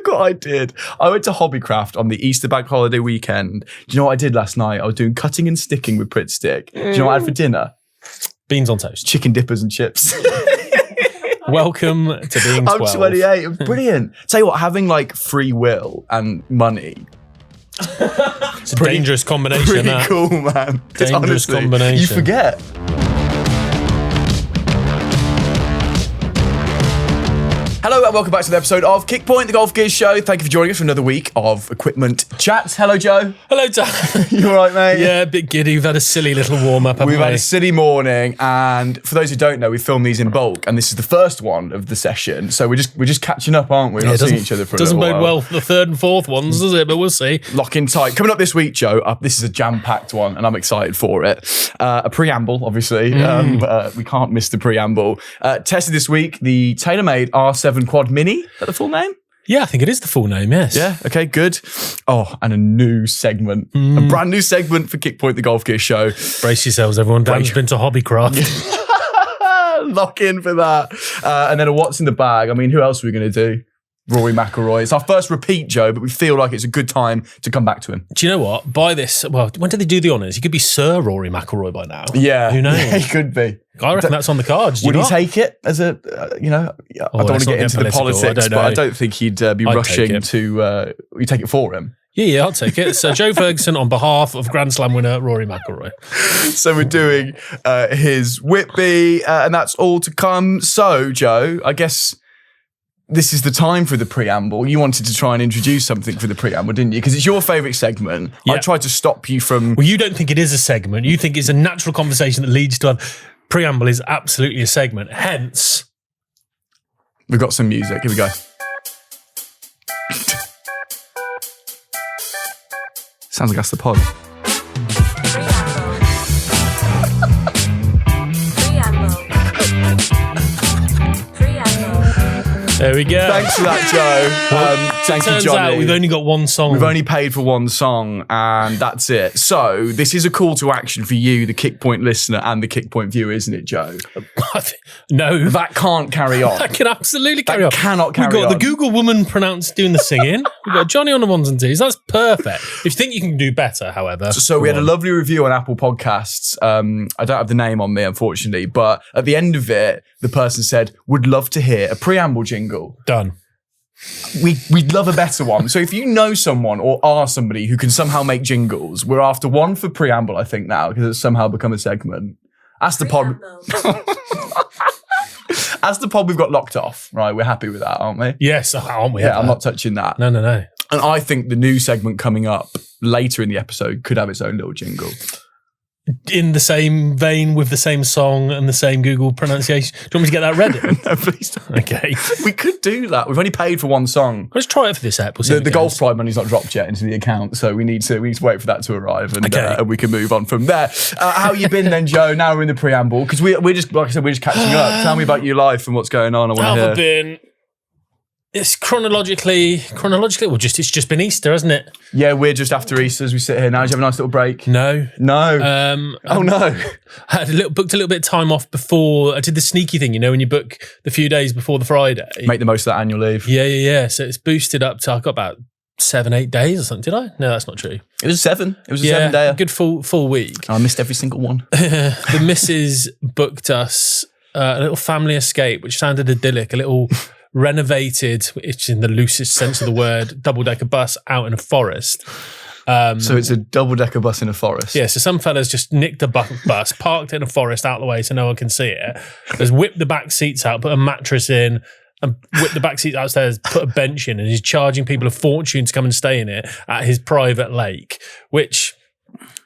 Look what I did. I went to Hobbycraft on the Easter bank holiday weekend. Do you know what I did last night? I was doing cutting and sticking with Pritt Stick. Do you know what I had for dinner? Beans on toast. Chicken dippers and chips. Welcome to being 12. I'm 28. It was brilliant. Tell you what, having like free will and money. It's a dangerous combination. Pretty cool, man. Dangerous combination. You forget. Hello and welcome back to the episode of Kickpoint, the Golf Gears Show. Thank you for joining us for another week of equipment chats. Hello, Joe. Hello, Dan. You all right, mate? Yeah, a bit giddy. We've had a silly little warm-up, haven't we? We've had a silly morning, and for those who don't know, we film these in bulk, and this is the first one of the session, so we're just catching up, aren't we? We're not seeing each other for a little while. Doesn't bode well for the third and fourth ones, does it? But we'll see. Lock in tight. Coming up this week, Joe, this is a jam-packed one, and I'm excited for it. A preamble, obviously. We can't miss the preamble. Tested this week, the TaylorMade R7 Quad Mini. Is that the full name? Yeah, I think it is the full name, yes. Yeah, okay, good. Oh, and a new segment. A brand new segment for Kickpoint, the Golf Gear Show. Brace yourselves, everyone. Dan's been to Hobbycraft. Lock in for that. And then a what's in the bag. I mean, who else are we going to do? Rory McIlroy. It's our first repeat, Joe, but we feel like it's a good time to come back to him. Do you know what? By this, well, when did they do the honours? He could be Sir Rory McIlroy by now. Yeah. Who knows? Yeah, he could be. I reckon that's on the cards. Would he take it as a, I don't want to get into the politics, but I don't think he'd be rushing to, you take it for him. Yeah, I'll take it. So Joe Ferguson on behalf of Grand Slam winner Rory McIlroy. So we're doing his Whitby, and that's all to come. So, Joe, I guess this is the time for the preamble. You wanted to try and introduce something for the preamble, didn't you? Because it's your favourite segment. Yeah. I tried to stop you from... Well, you don't think it is a segment. You think it's a natural conversation that leads to a... Preamble is absolutely a segment. Hence... We've got some music. Here we go. Sounds like that's the pod. There we go. Thanks for that, Joe. Thank you, Johnny. Out we've only got one song. We've only paid for one song, and that's it. So this is a call to action for you, the Kickpoint listener and the Kickpoint viewer, isn't it, Joe? No. That can't carry on. That can absolutely carry on. That cannot carry on. We've got the Google woman pronounced doing the singing. We've got Johnny on the ones and twos. That's perfect. If you think you can do better, however. So we had a lovely review on Apple Podcasts. I don't have the name on me, unfortunately, but at the end of it, the person said, would love to hear a preamble jingle. Done. We'd love a better one. So if you know someone or are somebody who can somehow make jingles, we're after one for preamble, I think, now, because it's somehow become a segment. As the pod... As the pod we've got locked off, right? We're happy with that, aren't we? Yes, aren't we? Yeah, I'm not touching that. No. And I think the new segment coming up later in the episode could have its own little jingle. In the same vein with the same song and the same Google pronunciation. Do you want me to get that ready? No, please don't. Okay. We could do that. We've only paid for one song. Let's try it for this app. The golf prize money's not dropped yet into the account, so we need to wait for that to arrive, and we can move on from there. How you been then, Joe? Now we're in the preamble, because we're just, like I said, we're just catching up. Tell me about your life and what's going on. I want to hear. How have I been? It's chronologically, well, it's just been Easter, hasn't it? Yeah, we're just after Easter as we sit here now. Did you have a nice little break? No. Oh no. I had booked a little bit of time off before. I did the sneaky thing, when you book the few days before the Friday. Make the most of that annual leave. Yeah. So it's boosted up to, I got about 7-8 days or something. Did I? No, that's not true. It was 7. It was a 7-day. A good full week. I missed every single one. The missus booked us a little family escape, which sounded idyllic, a little... renovated, which in the loosest sense of the word, double-decker bus out in a forest. So it's a double-decker bus in a forest? Yeah, so some fellas just nicked a bus, parked it in a forest out the way so no one can see it. There's whipped the back seats out, put a mattress in, and whipped the back seats upstairs, put a bench in, and he's charging people a fortune to come and stay in it at his private lake, which...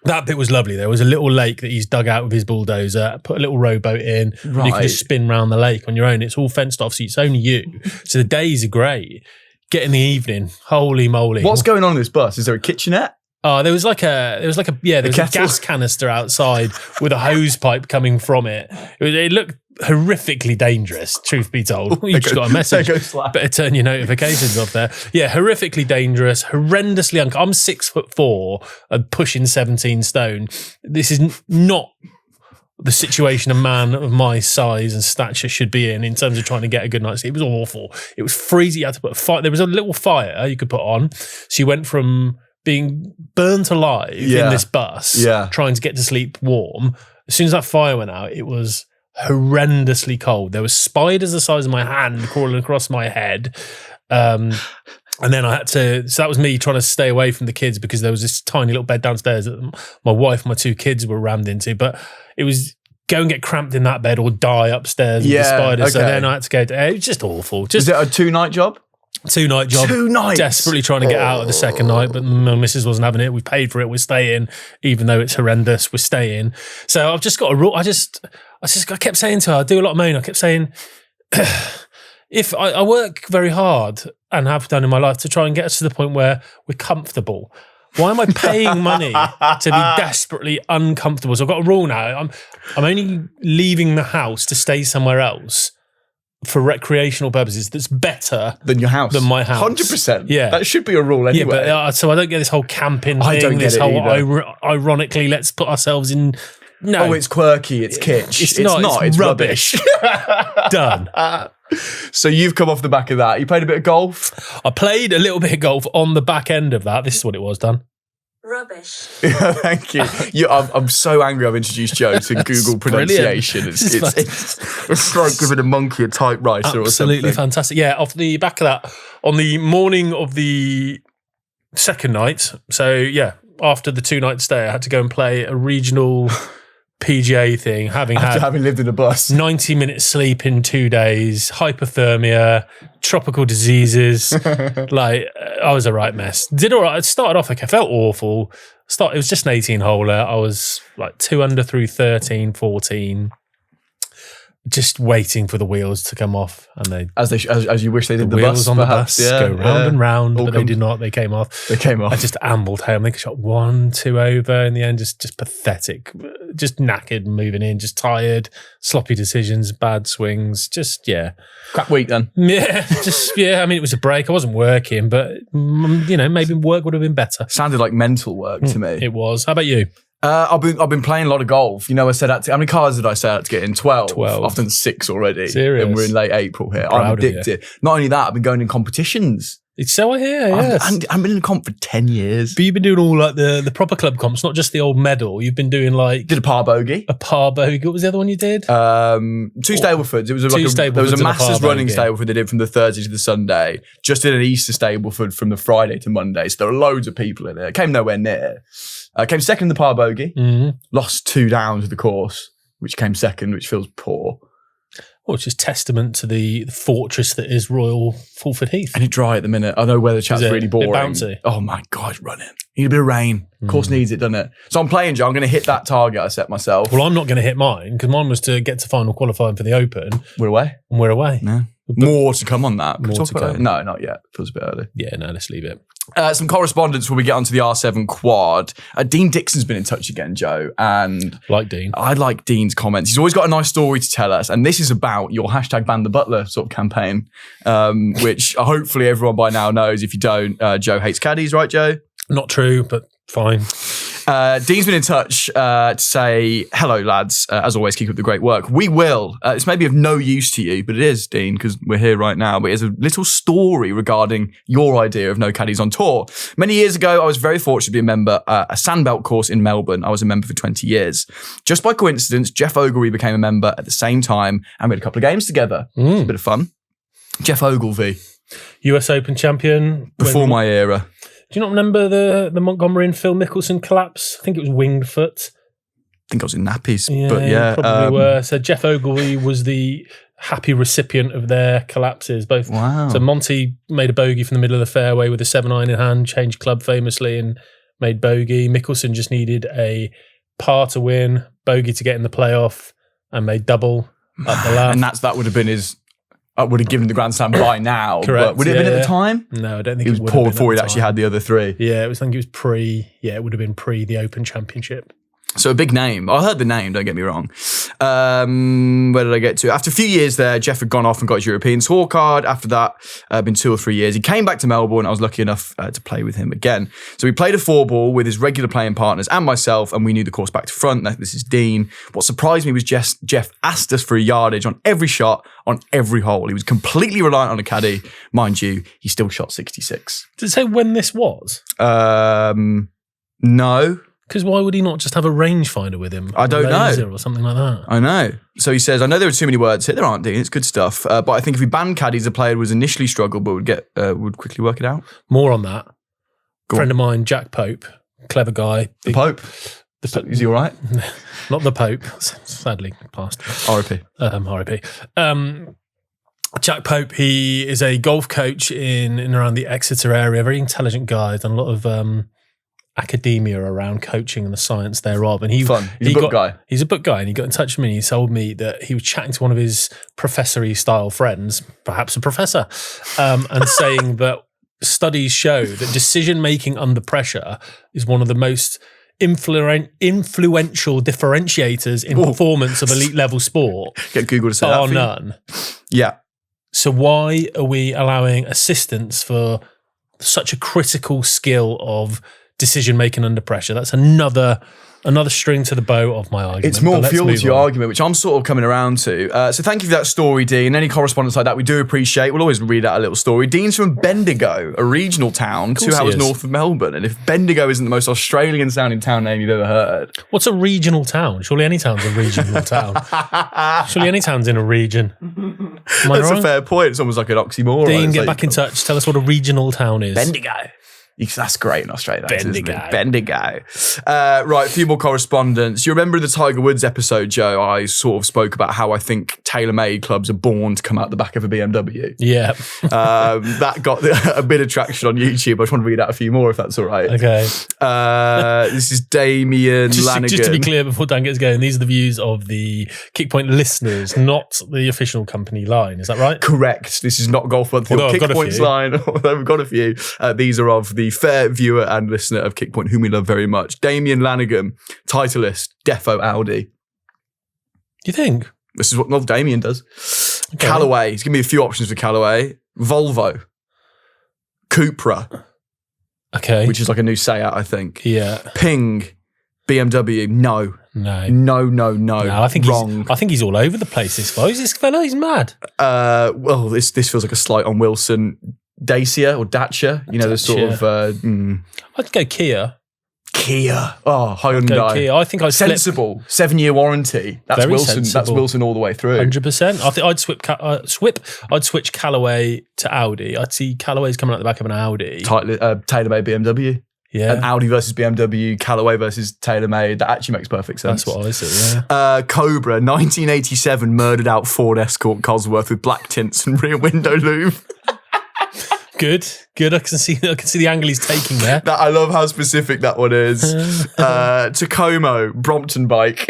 That bit was lovely. There was a little lake that he's dug out with his bulldozer, put a little rowboat in, and you can just spin around the lake on your own. It's all fenced off, so it's only you. So the days are great. Get in the evening, holy moly. What's going on in this bus? Is there a kitchenette? Oh, there was a gas canister outside with a hose pipe coming from it. It looked horrifically dangerous, truth be told. You just got a message. Better turn your notifications off there. Yeah, horrifically dangerous, horrendously I'm 6'4" and pushing 17 stone. This is not the situation a man of my size and stature should be in terms of trying to get a good night's sleep. It was awful. It was freezing. You had to put a fire. There was a little fire you could put on. So you went from being burnt alive in this bus, trying to get to sleep warm. As soon as that fire went out, it was horrendously cold. There were spiders the size of my hand crawling across my head. And then I had to, so that was me trying to stay away from the kids because there was this tiny little bed downstairs that my wife and my 2 kids were rammed into. But it was go and get cramped in that bed or die upstairs with the spiders. Okay. So then I had to go to, it was just awful. Was it a 2-night job? 2-night job. 2 nights. Desperately trying to get out of the second night, but my missus wasn't having it. We paid for it. We're staying, even though it's horrendous. We're staying. So I've just got a rule. I kept saying to her, I do a lot of moaning. I kept saying, if I work very hard and have done in my life to try and get us to the point where we're comfortable. Why am I paying money to be desperately uncomfortable? So I've got a rule now. I'm only leaving the house to stay somewhere else for recreational purposes that's better than your house, than my house. 100%. Yeah, that should be a rule anyway. Yeah, but so I don't get this whole camping thing. I don't get this it whole either. Ironically, let's put ourselves in. No, it's quirky. It's kitsch. It's not. It's rubbish. Done. So you've come off the back of that. You played a bit of golf? I played a little bit of golf on the back end of that. This is what it was, Dan. Rubbish. Thank you. I'm so angry I've introduced Joe to Google pronunciation. It's like giving a monkey a typewriter or something. Absolutely fantastic. Yeah, off the back of that, on the morning of the second night, so yeah, after the 2-night stay, I had to go and play a regional PGA thing, having lived in a bus. 90 minutes sleep in 2 days, hypothermia, tropical diseases. I was a right mess. Did all right. It started off okay. I felt awful. It was just an 18-holer. I was like 2 under through 13, 14. Just waiting for the wheels to come off, and they as you wish they did. The wheels bus on perhaps. The bus go round and round, but they did not. They came off. I just ambled home. I think I shot 1-2 over in the end. Just pathetic. Just knackered, moving in. Just tired. Sloppy decisions. Bad swings. Just crap week then. I mean, it was a break. I wasn't working, but maybe work would have been better. Sounded like mental work to me. It was. How about you? I've been playing a lot of golf. I said how many cars did I say I had to get in? 12. I've done 6 already. Serious? And we're in late April here. I'm addicted. Not only that, I've been going in competitions. So I hear, yes. I've been in a comp for 10 years. But you've been doing all like the proper club comps, not just the old medal. You've been doing Did a par bogey. What was the other one you did? 2 Staplefords. It was there was a Masters running Stableford they did from the Thursday to the Sunday. Just did an Easter Stableford from the Friday to Monday. So there were loads of people in it. Came nowhere near. Came second in the par bogey. Mm-hmm. Lost 2 down to the course, which came second, which feels poor. Which is testament to the fortress that is Royal Fulford Heath. And it's dry at the minute. I know weather chat's really boring. Bit bouncy. Oh my God, it's running. Need a bit of rain. Course needs it, doesn't it? So I'm playing, Joe. I'm going to hit that target I set myself. Well, I'm not going to hit mine because mine was to get to final qualifying for the Open. We're away. And we're away. No. More to come on that. More to come. No, not yet. Feels a bit early. Yeah, no, let's leave it. Some correspondence before we get onto the R7 Quad. Dean Dixon's been in touch again, Joe. And like Dean. I like Dean's comments. He's always got a nice story to tell us. And this is about your hashtag ban the butler sort of campaign, which hopefully everyone by now knows. If you don't, Joe hates caddies, right, Joe? Not true, but fine. Dean's been in touch to say, hello, lads. As always, keep up the great work. We will. This may be of no use to you, but it is, Dean, because we're here right now. But it's a little story regarding your idea of no caddies on tour. Many years ago, I was very fortunate to be a member at a sandbelt course in Melbourne. I was a member for 20 years. Just by coincidence, Jeff Ogilvy became a member at the same time, and we had a couple of games together. It was a bit of fun. Jeff Ogilvy. US Open champion. Before my era. Do you not remember the Montgomery and Phil Mickelson collapse? I think it was winged foot. I think I was in nappies, yeah, but yeah. Probably were. So Jeff Ogilvy was the happy recipient of their collapses. Both. Wow. So Monty made a bogey from the middle of the fairway with a 7-iron in hand, changed club famously and made bogey. Mickelson just needed a par to win, bogey to get in the playoff, and made double up the lap. And that would have been his... I would have given the Grand Slam by now. Correct. But would it have been at the time? No, I don't think it was would poor have been before at he'd the actually time. had the other 3. Yeah, I think it was pre. Yeah, it would have been pre the Open Championship. So a big name. I heard the name, don't get me wrong. Where did I get to? After a few years there, Jeff had gone off and got his European Tour card. After that, been 2 or 3 years. He came back to Melbourne. I was lucky enough to play with him again. So we played a 4-ball with his regular playing partners and myself, and we knew the course back to front. This is Dean. What surprised me was Jeff asked us for a yardage on every shot, on every hole. He was completely reliant on a caddy. Mind you, he still shot 66. Did it say when this was? No. Because why would he not just have a rangefinder with him? I don't know. Or something like that. I know. So he says, I know there are too many words here. There aren't, Dean. It's good stuff. But I think if we banned caddies, the player was initially struggle, but would quickly work it out. More on that. Go Friend on. of mine, Jack Pope, clever guy. The Pope. Is he all right? Not the Pope. Sadly passed. R.I.P. R.I.P. Jack Pope, he is a golf coach in and around the Exeter area. Very intelligent guy. Done a lot of academia around coaching and the science thereof. And He's a book guy. He's a book guy, and he got in touch with me and he told me that he was chatting to one of his professor-y style friends, perhaps a professor, and saying that studies show that decision-making under pressure is one of the most influential differentiators in performance of elite level sport. Get Google to say bar that. none. Yeah. So why are we allowing assistance for such a critical skill of decision making under pressure? That's another string to the bow of my argument. It's more fuel to your argument, which I'm sort of coming around to. So thank you for that story, Dean. Any correspondence like that, we do appreciate. We'll always read out a little story. Dean's from Bendigo, a regional town 2 hours north of Melbourne. And if Bendigo isn't the most Australian sounding town name you've ever heard. What's a regional town? Surely any town's a regional town. Surely any town's in a region. That's a fair point. It's almost like an oxymoron. Dean, get back in touch. Tell us what a regional town is. Bendigo. That's great in Australia. Bendigo. Bendigo. Right, a few more correspondence. You remember the Tiger Woods episode, Joe? I sort of spoke about how I think TaylorMade clubs are born to come out the back of a BMW. Yeah. That got a bit of traction on YouTube. I just want to read out a few more if that's all right. Okay. This is Damien Lanigan. Just to be clear, before Dan gets going, these are the views of the Kickpoint listeners, not the official company line. Is that right? Correct. This is not Golf Monthly or Kickpoint's line, although we've got a few. These are of the fair viewer and listener of Kickpoint, whom we love very much. Damien Lanigan, Titleist, Defo Audi. You think? This is what Damien does. Okay. Callaway. He's given me a few options for Callaway. Volvo. Cupra. Okay. Which is like a new Seat, I think. Yeah. Ping. BMW. No. I think wrong. I think he's all over the place. This fella, he's mad. Well, this feels like a slight on Wilson. Dacia or Dacia, the sort of. I'd go Kia. Oh, Hyundai. Go Kia. I think I'd sensible 7-year warranty. That's Very Wilson. sensible. That's Wilson all the way through. 100%. I think I'd switch Callaway to Audi. I'd see Callaway's coming out the back of an Audi. TaylorMade BMW. Yeah. An Audi versus BMW, Callaway versus TaylorMade. That actually makes perfect sense. That's what I see, yeah. Cobra, 1987, murdered out Ford Escort Cosworth with black tints and rear window louvre. Good. I can see the angle he's taking there. I love how specific that one is. Tacoma, Brompton bike.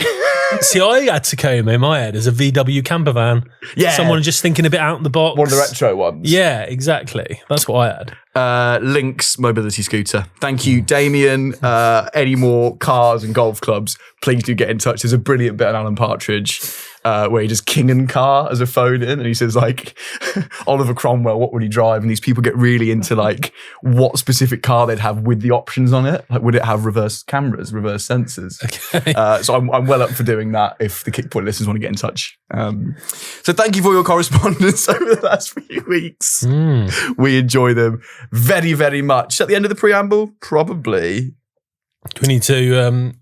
See, I had Tacoma in my head as a VW camper van. Yeah. Someone just thinking a bit out of the box. One of the retro ones. Yeah, exactly. That's what I had. Lynx mobility scooter. Thank you, Damien. Any more cars and golf clubs, please do get in touch. There's a brilliant bit on Alan Partridge where he does King and Car as a phone in, and he says like Oliver Cromwell, what would he drive? And these people get really into like what specific car they'd have with the options on it. Like, would it have reverse cameras, reverse sensors? Okay. So I'm well up for doing that if the Kickpoint listeners want to get in touch. So thank you for your correspondence over the last few weeks. We enjoy them very, very much. At the end of the preamble, probably. Do we need to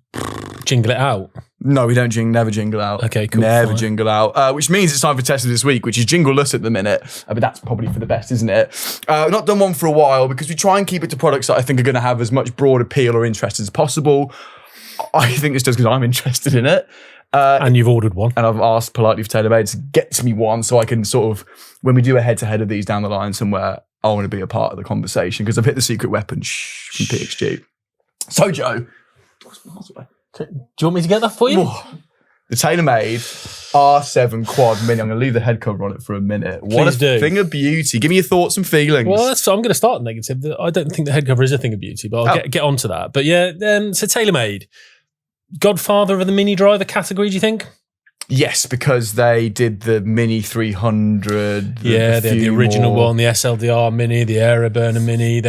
jingle it out? No, we don't never jingle out. Okay, cool. Never fine. jingle out. Which means it's time for Test of this week, which is jingle-less at the minute. But that's probably for the best, isn't it? I've not done one for a while because we try and keep it to products that I think are going to have as much broad appeal or interest as possible. I think this does because I'm interested in it. And you've ordered one. And I've asked politely for TaylorMade to get me one so I can sort of, when we do a head-to-head of these down the line somewhere, I want to be a part of the conversation because I've hit the secret weapon from PXG. So, Joe. Do you want me to get that for you? The TaylorMade R7 Quad Mini. I'm going to leave the head cover on it for a minute. What a thing of beauty. Give me your thoughts and feelings. Well, so I'm going to start negative. I don't think the head cover is a thing of beauty, but I'll get onto that. But yeah, so TaylorMade. godfather of the mini driver category, do you think? Yes, because they did the Mini 300. They had the original one, the SLDR Mini, the Aeroburner Mini.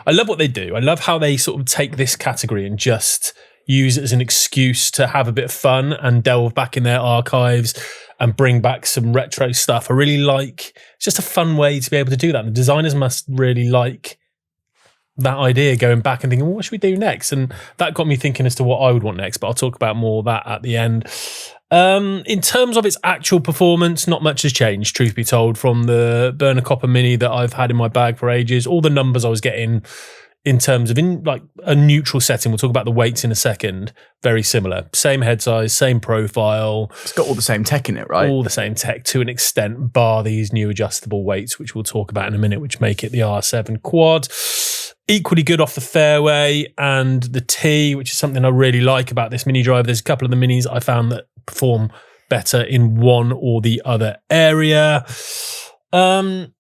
I love what they do. I love how they sort of take this category and just use it as an excuse to have a bit of fun and delve back in their archives and bring back some retro stuff. I really like, it's just a fun way to be able to do that. And the designers must really like that idea, going back and thinking, well, what should we do next? And that got me thinking as to what I would want next, but I'll talk about more of that at the end. In terms of its actual performance, not much has changed, truth be told, from the Burner Copper Mini that I've had in my bag for ages. All the numbers I was getting in terms of like a neutral setting, we'll talk about the weights in a second, very similar. Same head size, same profile. It's got all the same tech in it, right? All the same tech to an extent, bar these new adjustable weights, which we'll talk about in a minute, which make it the R7 Quad. Equally good off the fairway, and the tee, which is something I really like about this mini driver. There's a couple of the minis I found that perform better in one or the other area. Head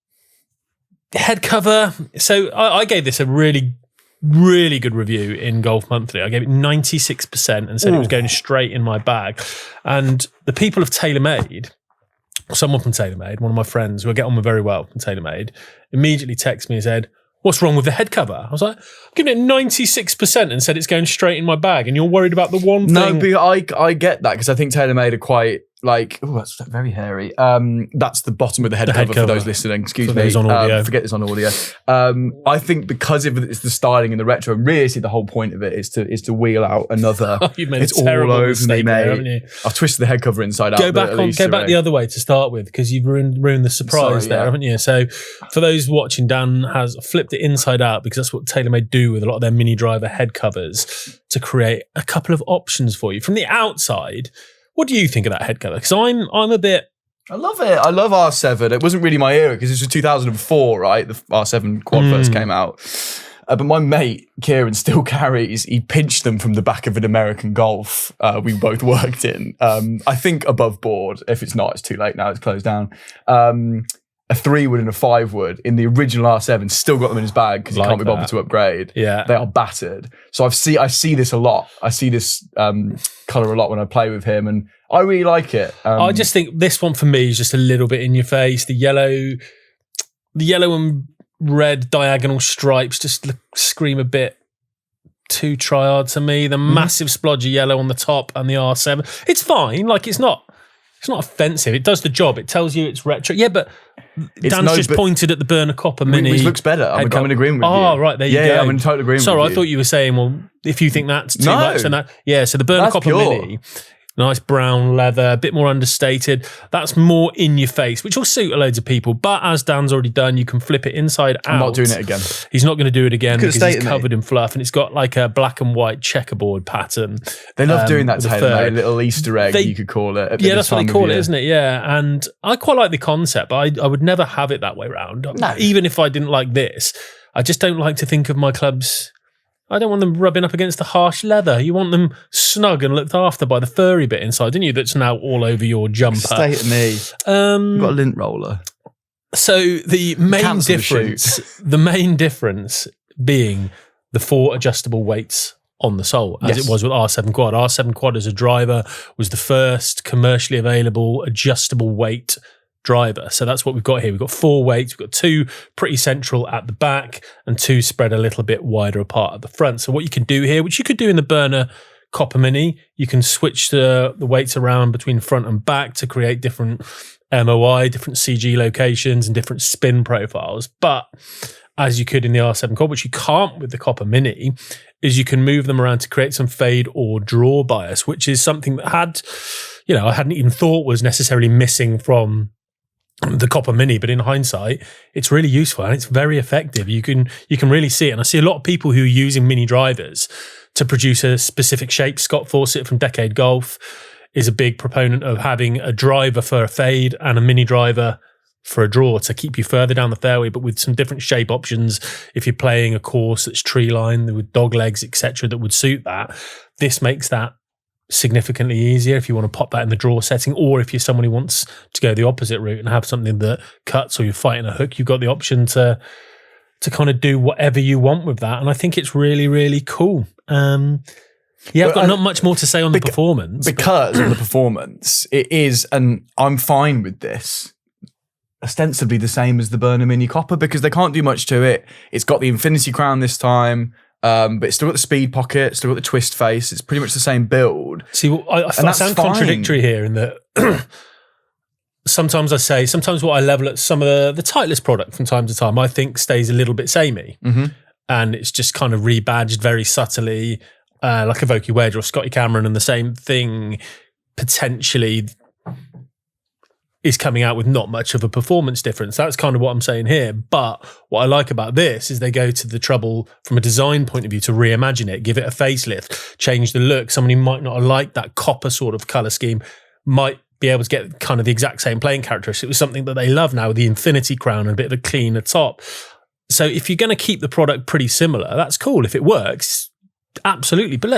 cover. So I gave this a really, really good review in Golf Monthly. I gave it 96% and said it was going straight in my bag. And the people of TaylorMade, someone from TaylorMade, one of my friends who I get on with very well from TaylorMade, immediately texted me and said, "What's wrong with the head cover?" I was like, I'm giving it 96% and said it's going straight in my bag, and you're worried about the one thing. No, but I get that, because I think TaylorMade are quite like, oh, that's very hairy. That's the bottom of the head cover for those listening. Excuse me. Those on audio. Forget this on audio. I think because it's the styling and the retro, and really the whole point of it is to wheel out another. You made it's a terrible all over mistake me, there, mate. haven't you? I've twisted the head cover inside out. Go back the other way to start with, because you've ruined the surprise there, haven't you? So for those watching, Dan has flipped it inside out, because that's what TaylorMade do with a lot of their mini driver head covers, to create a couple of options for you. From the outside, what do you think of that head cover? Because I'm a bit... I love it. I love R7. It wasn't really my era, because this was 2004, right? The R7 Quad first came out. But my mate, Kieran, still carries, he pinched them from the back of an American Golf we both worked in. I think above board. If it's not, it's too late now. It's closed down. A 3-wood and a 5-wood in the original R7, still got them in his bag because he can't be bothered to upgrade. Yeah. They are battered. So I see this a lot. I see this colour a lot when I play with him, and I really like it. I just think this one for me is just a little bit in your face. The yellow and red diagonal stripes just scream a bit too try-hard to me. The massive splodge of yellow on the top and the R7. It's fine. Like, it's not offensive. It does the job. It tells you it's retro. Yeah, but Dan's just pointed at the Burner Copper Mini. Which looks better. I'm in agreement with you. Oh, right, there you go. Yeah, I'm in total agreement with you. Sorry, I thought you were saying, well, if you think that's too much, then that... Yeah, so the Burner Copper Mini... Nice brown leather, a bit more understated. That's more in your face, which will suit a loads of people. But as Dan's already done, you can flip it inside out. I'm not doing it again. He's not going to do it again because he's covered in fluff, and it's got like a black and white checkerboard pattern. They love doing that, TaylorMade, a little Easter egg, you could call it. Yeah, that's what they call it, isn't it? Yeah, and I quite like the concept, but I would never have it that way around. No. Even if I didn't like this, I just don't like to think of my clubs... I don't want them rubbing up against the harsh leather. You want them snug and looked after by the furry bit inside, didn't you? That's now all over your jumper. Stay at me. You've got a lint roller. So the main difference being the 4 adjustable weights on the sole, as it was with R7 Quad. R7 Quad as a driver was the first commercially available adjustable weight driver. So that's what we've got here. We've got 4 weights. We've got 2 pretty central at the back and 2 spread a little bit wider apart at the front. So what you can do here, which you could do in the Burner Copper Mini, you can switch the weights around between front and back to create different MOI, different CG locations and different spin profiles. But as you could in the R7 Quad, which you can't with the Copper Mini, is you can move them around to create some fade or draw bias, which is something that I hadn't even thought was necessarily missing from the Copper Mini, but in hindsight, it's really useful and it's very effective. You can really see it. And I see a lot of people who are using mini drivers to produce a specific shape. Scott Fawcett from Decade Golf is a big proponent of having a driver for a fade and a mini driver for a draw to keep you further down the fairway, but with some different shape options. If you're playing a course that's tree line with dog legs, etc., that would suit that. This makes that significantly easier if you want to pop that in the draw setting, or if you're someone who wants to go the opposite route and have something that cuts, or you're fighting a hook, you've got the option to kind of do whatever you want with that. And I think it's really, really cool. Yeah, I've got not much more to say on the performance. Because of the performance, it is, and I'm fine with this, ostensibly the same as the Burner Mini Copper because they can't do much to it. It's got the Infinity Crown this time, but it's still got the speed pocket, still got the twist face. It's pretty much the same build. See, I sound contradictory here in that sometimes what I level at some of the Titleist product from time to time, I think stays a little bit samey. Mm-hmm. And it's just kind of rebadged very subtly, like a Vokey Wedge or Scotty Cameron, and the same thing potentially is coming out with not much of a performance difference. That's kind of what I'm saying here. But what I like about this is they go to the trouble from a design point of view to reimagine it, give it a facelift, change the look. Someone who might not have liked that copper sort of colour scheme might be able to get kind of the exact same playing characteristics. It was something that they love now with the Infinity Crown and a bit of a cleaner top. So if you're going to keep the product pretty similar, that's cool. If it works, absolutely. But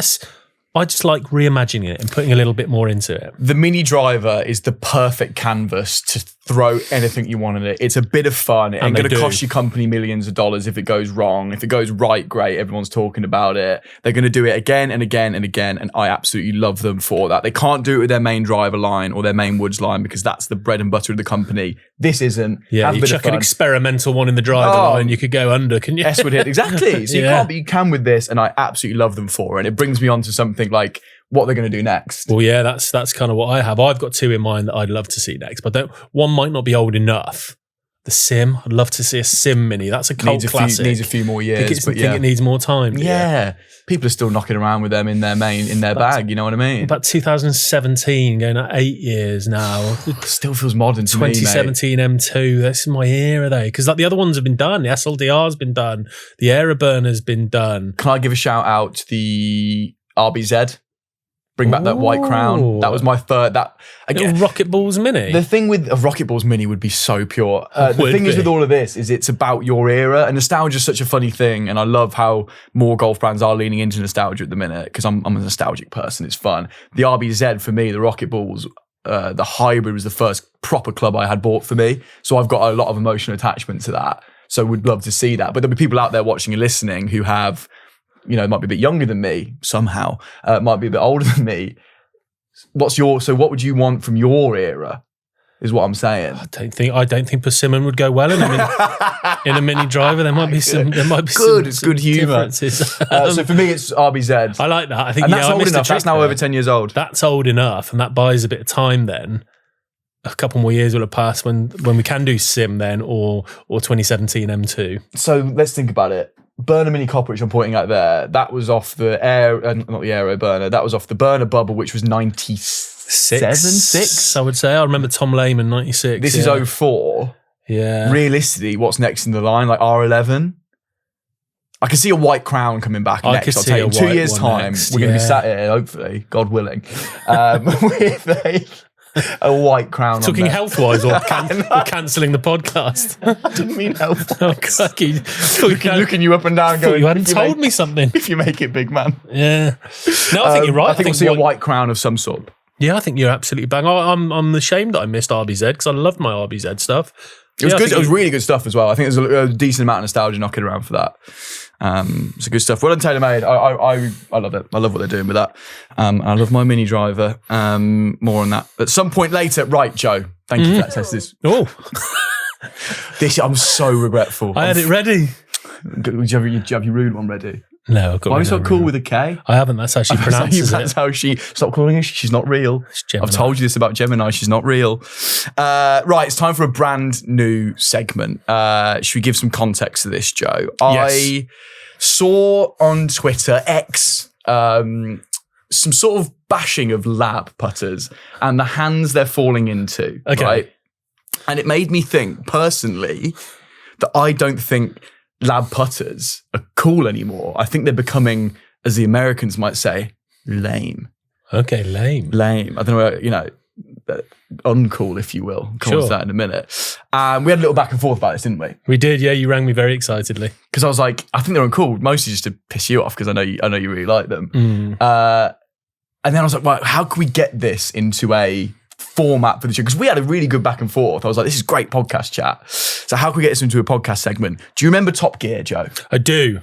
I just like reimagining it and putting a little bit more into it. The Mini Driver is the perfect canvas to throw anything you want in it. It's a bit of fun. It ain't going to cost your company millions of dollars if it goes wrong. If it goes right, great. Everyone's talking about it. They're going to do it again and again and again, and I absolutely love them for that. They can't do it with their main driver line or their main Woods line because that's the bread and butter of the company. This isn't. Yeah, you chuck an experimental one in the driver line, you could go under, can you? S would hit. Exactly. So you can't, but you can with this, and I absolutely love them for it. And it brings me on to something like what they're going to do next. Well, yeah, that's kind of what I have. I've got two in mind that I'd love to see next, but one might not be old enough. The Sim, I'd love to see a Sim Mini. That's a cult classic. Needs a few more years. I think it needs more time. Yeah. People are still knocking around with them in their bag, you know what I mean? About 2017, going at 8 years now. Still feels modern to me, mate. 2017 M2, that's my era though. Because like the other ones have been done. The SLDR's been done. The Aeroburner's been done. Can I give a shout out to the RBZ? Bring back that white crown. That was my third. That again, Rocket Balls Mini. The thing with a Rocket Balls Mini would be so pure. The thing is with all of this is it's about your era, and nostalgia is such a funny thing. And I love how more golf brands are leaning into nostalgia at the minute because I'm a nostalgic person. It's fun. The RBZ for me, the Rocket Balls, the hybrid was the first proper club I had bought for me. So I've got a lot of emotional attachment to that. So would love to see that. But there'll be people out there watching and listening who have, might be a bit younger than me somehow, might be a bit older than me. What would you want from your era? Is what I'm saying. I don't think Persimmon would go well in a Mini Driver. There might be some. Good humour. So for me, it's RBZ. I like that. I think, and that's old enough. That's now over 10 years old. That's old enough, and that buys a bit of time. Then a couple more years will have passed when we can do Sim then, or 2017 M2. So let's think about it. Burner Mini Copper, which I'm pointing out there, that was off the not the Aero Burner, that was off the Burner Bubble, which was 96. I would say. I remember Tom Lehman, 96. This is 04. Yeah. Realistically, what's next in the line? Like R11? I can see a white crown coming back next. I'll tell you, in 2 years' time, we're going to be sat here, hopefully, God willing, with a white crown. Talking health-wise or cancelling the podcast? I didn't mean health-wise. Looking you up and down going, you hadn't told me something. If you make it big, man. Yeah. No, I think you're right. I think we'll see a white crown of some sort. Yeah, I think you're absolutely bang. I'm ashamed that I missed RBZ because I loved my RBZ stuff. It was good. It was really good stuff as well. I think there's a decent amount of nostalgia knocking around for that. It's good stuff. Well done, TaylorMade. I love it. I love what they're doing with that. I love my Mini Driver. More on that at some point later. Right, Joe. Thank you for that test. Oh, I'm so regretful. I had it ready. Do you have your rude one ready? No, I've got. Why are you so cool with a K? I haven't. That's how she pronounces it. That's how she. Stop calling her. She's not real. I've told you this about Gemini. She's not real. Right, it's time for a brand new segment. Should we give some context to this, Joe? Yes. I saw on Twitter X some sort of bashing of L.A.B putters and the hands they're falling into. Okay. Right? And it made me think personally that I don't think L.A.B putters are cool anymore. I think they're becoming, as the Americans might say, lame. Okay, lame. Lame. I don't know, uncool, if you will. Come on to that in a minute. We had a little back and forth about this, didn't we? We did, yeah. You rang me very excitedly. Because I was like, I think they're uncool, mostly just to piss you off, because I know you really like them. And then I was like, right, how can we get this into a format for the show? Because we had a really good back and forth. I was like, this is great podcast chat. So how can we get this into a podcast segment? Do you remember Top Gear, Joe? I do.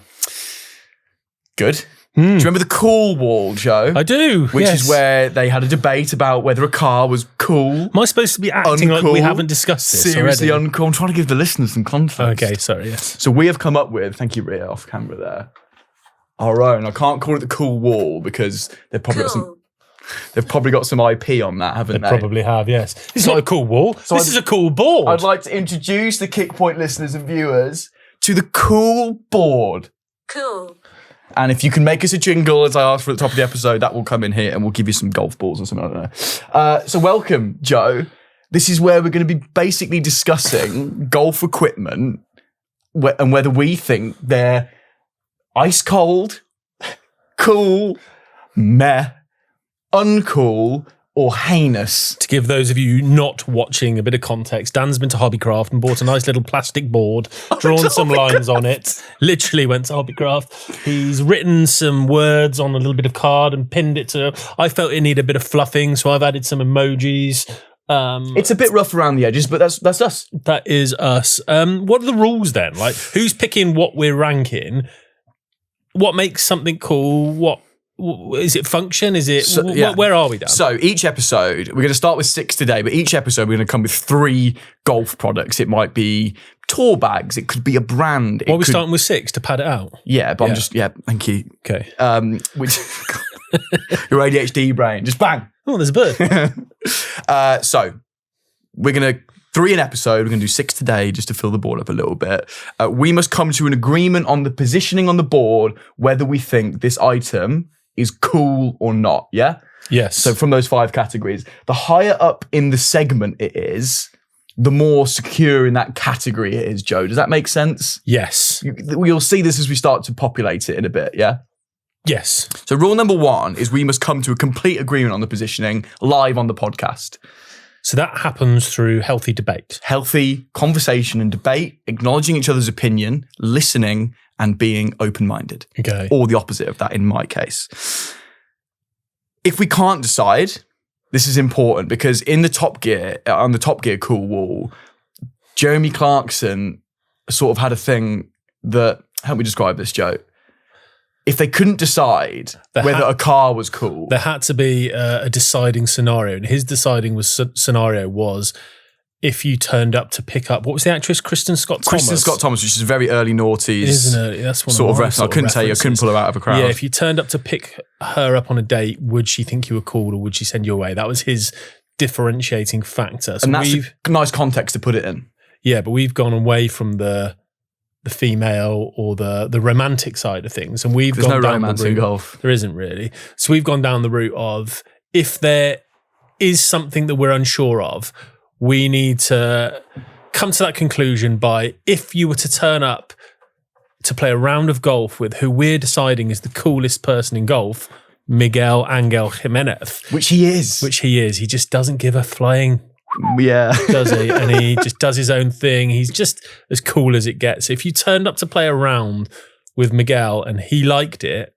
Good. Do you remember the cool wall, Joe? I do. Which is where they had a debate about whether a car was cool. Am I supposed to be acting like we haven't discussed this Seriously already? uncool. I'm trying to give the listeners some context. Okay, sorry, yes. So we have come up with, thank you, Rhea, off camera there, our own. I can't call it the cool wall because they've probably got some IP on that, haven't they? They probably have, yes. It's not a cool wall. This is a cool board. I'd like to introduce the Kickpoint listeners and viewers to the cool board. Cool. And if you can make us a jingle, as I asked for at the top of the episode, that will come in here and we'll give you some golf balls or something, I don't know. So welcome, Joe. This is where we're going to be basically discussing golf equipment and whether we think they're ice cold, cool, meh, uncool, or heinous. To give those of you not watching a bit of context, Dan's been to Hobbycraft and bought a nice little plastic board, drawn some lines on it, literally went to Hobbycraft. He's written some words on a little bit of card and pinned it to... I felt it needed a bit of fluffing, so I've added some emojis. It's a bit rough around the edges, but that's us. That is us. What are the rules then? Like, who's picking what we're ranking? What makes something cool? What is it? Function? Is it? Where are we, Dan? So each episode, we're going to start with 6 today, but each episode we're going to come with 3 golf products. It might be tour bags. It could be a brand. Well, we're starting with 6 to pad it out. Yeah, but I'm just, thank you. Okay. Which your ADHD brain, just bang. Oh, there's a bird. So we're going to 3 an episode. We're going to do 6 today just to fill the board up a little bit. We must come to an agreement on the positioning on the board, whether we think this item is cool or not. Yeah? Yes. So from those 5 categories, the higher up in the segment it is, the more secure in that category it is, Joe. Does that make sense? Yes. You'll see this as we start to populate it in a bit, yeah? Yes. So rule number 1 is we must come to a complete agreement on the positioning live on the podcast. So that happens through healthy debate. Healthy conversation and debate, acknowledging each other's opinion, listening, and being open-minded. Okay. Or the opposite of that in my case. If we can't decide, this is important because in the Top Gear, on the Top Gear cool wall, Jeremy Clarkson sort of had a thing that, help me describe this, Joe. If they couldn't decide whether a car was cool. There had to be a deciding scenario. And his deciding scenario was if you turned up to pick up, what was the actress? Kristen Scott Thomas. Kristen Scott Thomas, which is a very early noughties. It is an early, that's one sort of reference. I couldn't tell you, I couldn't pull her out of a crowd. Yeah, if you turned up to pick her up on a date, would she think you were cool or would she send you away? That was his differentiating factor. So and that's a nice context to put it in. Yeah, but we've gone away from the female or the romantic side of things. And we've There's gone no down romance the route, in golf. There isn't really. So we've gone down the route of if there is something that we're unsure of, we need to come to that conclusion by if you were to turn up to play a round of golf with who we're deciding is the coolest person in golf, Miguel Angel Jimenez. Which he is. He just doesn't give a flying... Yeah. Does he? And he just does his own thing. He's just as cool as it gets. If you turned up to play a round with Miguel and he liked it,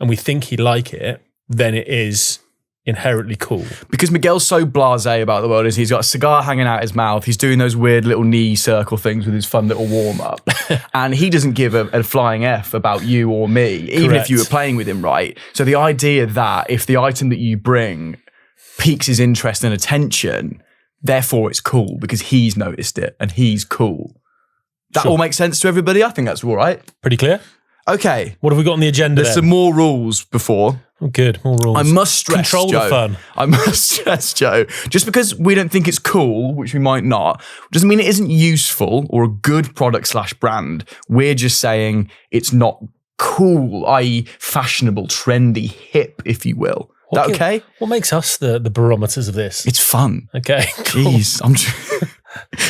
and we think he'd like it, then it is inherently cool. Because Miguel's so blasé about the world, is he's got a cigar hanging out his mouth. He's doing those weird little knee circle things with his fun little warm up. And he doesn't give a flying F about you or me, even Correct. if you were playing with him, right? So the idea that if the item that you bring piques his interest and attention, therefore it's cool because he's noticed it and he's cool. That all makes sense to everybody? I think that's all right. Pretty clear? Okay. What have we got on the agenda There's then? some more rules before. Oh, good, more rules. I must stress, Control Joe, the fun. I must stress, Joe, just because we don't think it's cool, which we might not, doesn't mean it isn't useful or a good product / brand. We're just saying it's not cool, i.e. fashionable, trendy, hip, if you will. Is that okay? What makes us the barometers of this? It's fun. Okay, cool. Jeez,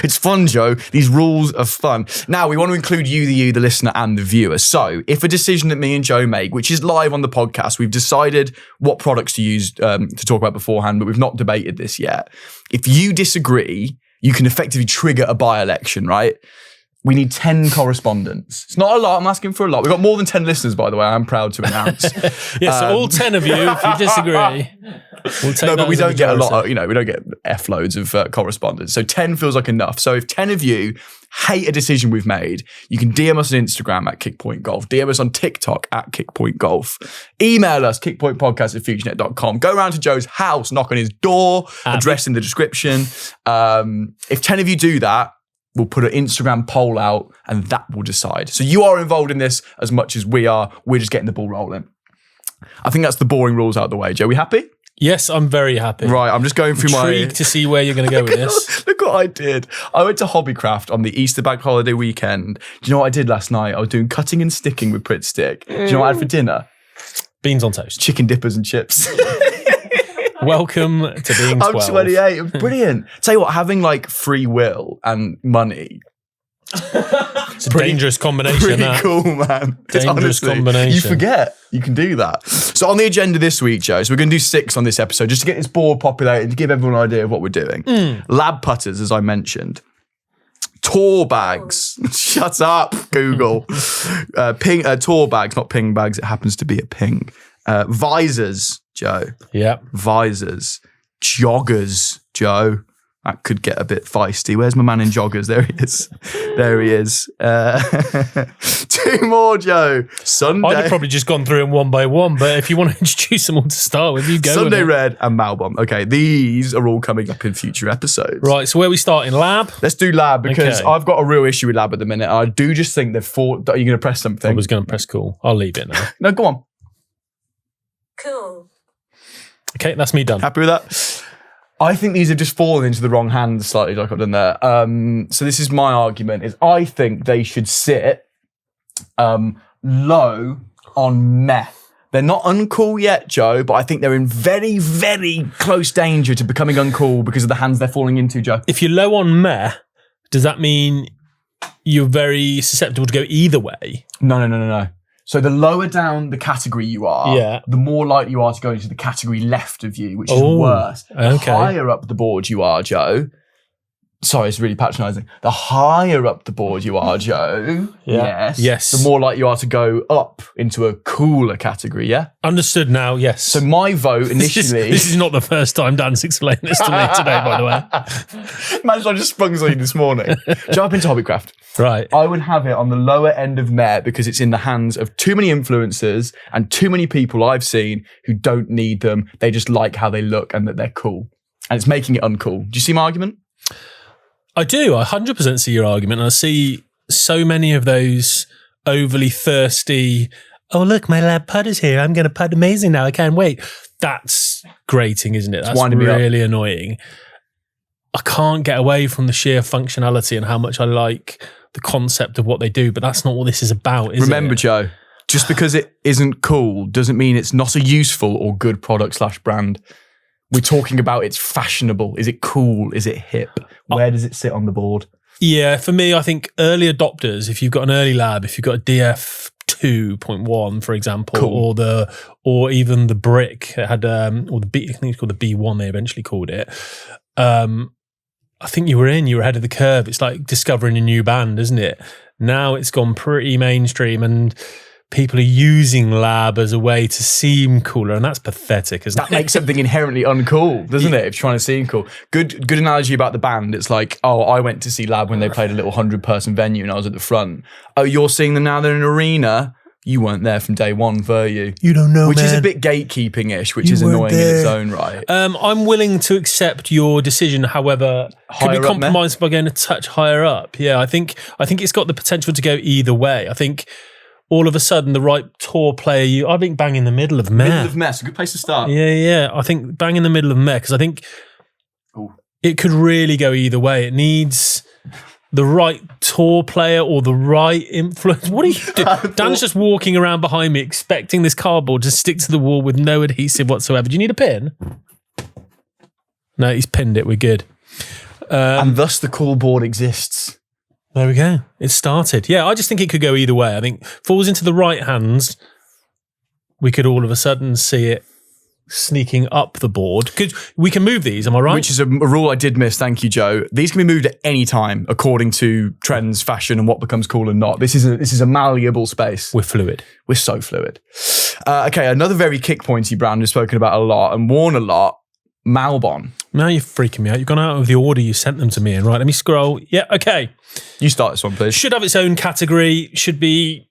it's fun, Joe. These rules are fun. Now, we want to include you, the listener, and the viewer. So, if a decision that me and Joe make, which is live on the podcast, we've decided what products to use to talk about beforehand, but we've not debated this yet. If you disagree, you can effectively trigger a by-election, right? we need 10 correspondents. It's not a lot. I'm asking for a lot. We've got more than 10 listeners, by the way. I'm proud to announce. Yes, so all 10 of you, if you disagree, we'll take no, that but we as a don't get a lot. majority. We don't get F loads of correspondence. So 10 feels like enough. So if 10 of you hate a decision we've made, you can DM us on Instagram at kickpointgolf, DM us on TikTok at kickpointgolf, email us kickpointpodcast@futurenet.com, go around to Joe's house, knock on his door, address in the description. If 10 of you do that, we'll put an Instagram poll out and that will decide. So you are involved in this as much as we are. We're just getting the ball rolling. I think that's the boring rules out of the way. Joe, we happy? Yes, I'm very happy. Right, I'm just going through Intrigued to see where you're going to go with this. Look what I did. I went to Hobbycraft on the Easter bank holiday weekend. Do you know what I did last night? I was doing cutting and sticking with Pritt Stick. Do you know what I had for dinner? Beans on toast. Chicken dippers and chips. Welcome to being 12. I'm 28. Brilliant. Tell you what, having like free will and money. It's a dangerous combination. Pretty that. cool, man. Dangerous combination. You forget you can do that. So on the agenda this week, Joe, so we're going to do 6 on this episode just to get this board populated, to give everyone an idea of what we're doing. Lab putters, as I mentioned. Tour bags. Shut up, Google. Tour bags, not ping bags. It happens to be a ping. Visors, Joe. Yeah. Visors. Joggers, Joe. That could get a bit feisty. Where's my man in joggers? There he is. There he is. 2 more, Joe. Sunday. I'd have probably just gone through them one by one, but if you want to introduce them all to start with, you go. Sunday Red and Malbon. Okay, these are all coming up in future episodes. Right, so where we start in Lab? Let's do Lab because Okay. I've got a real issue with Lab at the minute. I do just think they've thought, are you going to press something? I was going to press cool. I'll leave it now. No, go on. Cool. Okay, that's me done. Happy with that? I think these have just fallen into the wrong hands slightly, like I've done there. So this is my argument, is I think they should sit low on meh. They're not uncool yet, Joe, but I think they're in very, very close danger to becoming uncool because of the hands they're falling into, Joe. If you're low on meh, does that mean you're very susceptible to go either way? No. So the lower down the category you are, Yeah. the more likely you are to go into the category left of you, which is Oh, worse. The okay. higher up the board you are, Joe. Sorry, it's really patronising. The higher up the board you are, Joe, Yes. the more likely you are to go up into a cooler category, yeah? Understood now, yes. So my vote initially... This is not the first time Dan's explained this to me today, by the way. Imagine I just sprung something this morning. Jump into Hobbycraft. Right. I would have it on the lower end of meh because it's in the hands of too many influencers and too many people I've seen who don't need them. They just like how they look and that they're cool. And it's making it uncool. Do you see my argument? I do. I 100% see your argument. And I see so many of those overly thirsty, oh, look, my lab putter's here. I'm going to putt amazing now. I can't wait. That's grating, isn't it? That's winding me up. really annoying. I can't get away from the sheer functionality and how much I like the concept of what they do, but that's not what this is about, is Remember, it? Joe, just because it isn't cool doesn't mean it's not a useful or good product / brand. We're talking about it's fashionable. Is it cool? Is it hip? Where does it sit on the board? Yeah, for me, I think early adopters, if you've got an early lab, if you've got a DF 2.1, for example, Cool. or even the brick it had, or the B, I think it's called the B1, they eventually called it. I think you were ahead of the curve. It's like discovering a new band, isn't it? Now it's gone pretty mainstream and people are using Lab as a way to seem cooler, and that's pathetic, isn't That it? makes something inherently uncool, doesn't it? If you're trying to seem cool. Good analogy about the band. It's like, oh, I went to see Lab when they played a little 100-person venue and I was at the front. Oh, you're seeing them now, they're in an arena. You weren't there from day one, were you? You don't know, Which man. is a bit gatekeeping-ish, which You is weren't annoying in there. its own right. I'm willing to accept your decision. However, could Higher we up, compromise by going a touch higher up? Yeah, I think it's got the potential to go either way. I think all of a sudden the right tour player, I think bang in the middle of meh. Middle of mess, a good place to start. Yeah. I think bang in the middle of meh because I think it could really go either way. It needs the right tour player or the right influence. What are you doing? Dan's just walking around behind me expecting this cardboard to stick to the wall with no adhesive whatsoever. Do you need a pin? No, he's pinned it. We're good. And thus the cool board exists. There we go. It started. Yeah, I just think it could go either way. I think falls into the right hands, we could all of a sudden see it sneaking up the board. We can move these, am I right? Which is a rule I did miss. Thank you, Joe. These can be moved at any time according to trends, fashion, and what becomes cool and not. This is a malleable space. We're fluid. We're so fluid. Okay, another very kick pointy brand we've spoken about a lot and worn a lot. Malbon. Now you're freaking me out. You've gone out of the order you sent them to me in. Right, let me scroll. Yeah, okay. You start this one, please. Should have its own category. Should be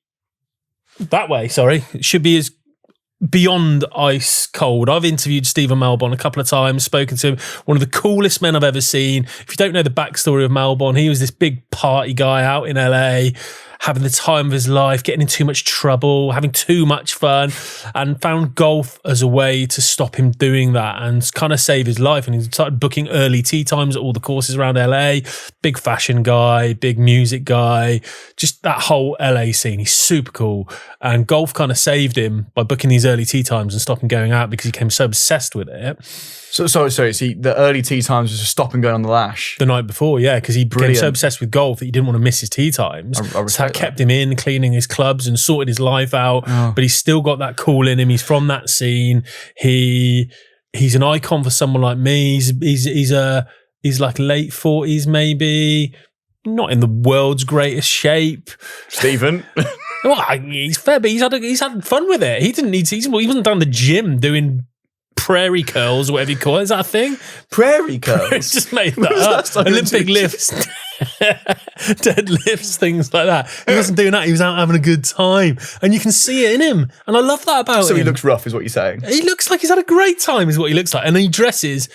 that way, sorry. It should be as beyond ice cold. I've interviewed Stephen Malbon a couple of times, spoken to him. One of the coolest men I've ever seen. If you don't know the backstory of Malbon, he was this big party guy out in LA, having the time of his life, getting in too much trouble, having too much fun, and found golf as a way to stop him doing that and kind of save his life. And he started booking early tee times at all the courses around LA. Big fashion guy, big music guy, just that whole LA scene. He's super cool. And golf kind of saved him by booking these early tee times and stopping going out because he became so obsessed with it. So the early tee times was just stopping going on the lash. The night before, yeah, because he became so obsessed with golf that he didn't want to miss his tee times. So that kept him in, cleaning his clubs and sorted his life out. Oh. But he's still got that cool in him. He's from that scene. He's an icon for someone like me. He's like late 40s, maybe. Not in the world's greatest shape. Stephen. Well, he's fair, but he's had fun with it. He wasn't down the gym doing prairie curls or whatever you call it. Is that a thing? Prairie curls? Just made that up. Olympic lifts, deadlifts, things like that. He wasn't doing that. He was out having a good time. And you can see it in him. And I love that about him. So he looks rough is what you're saying? He looks like he's had a great time is what he looks like. And he dresses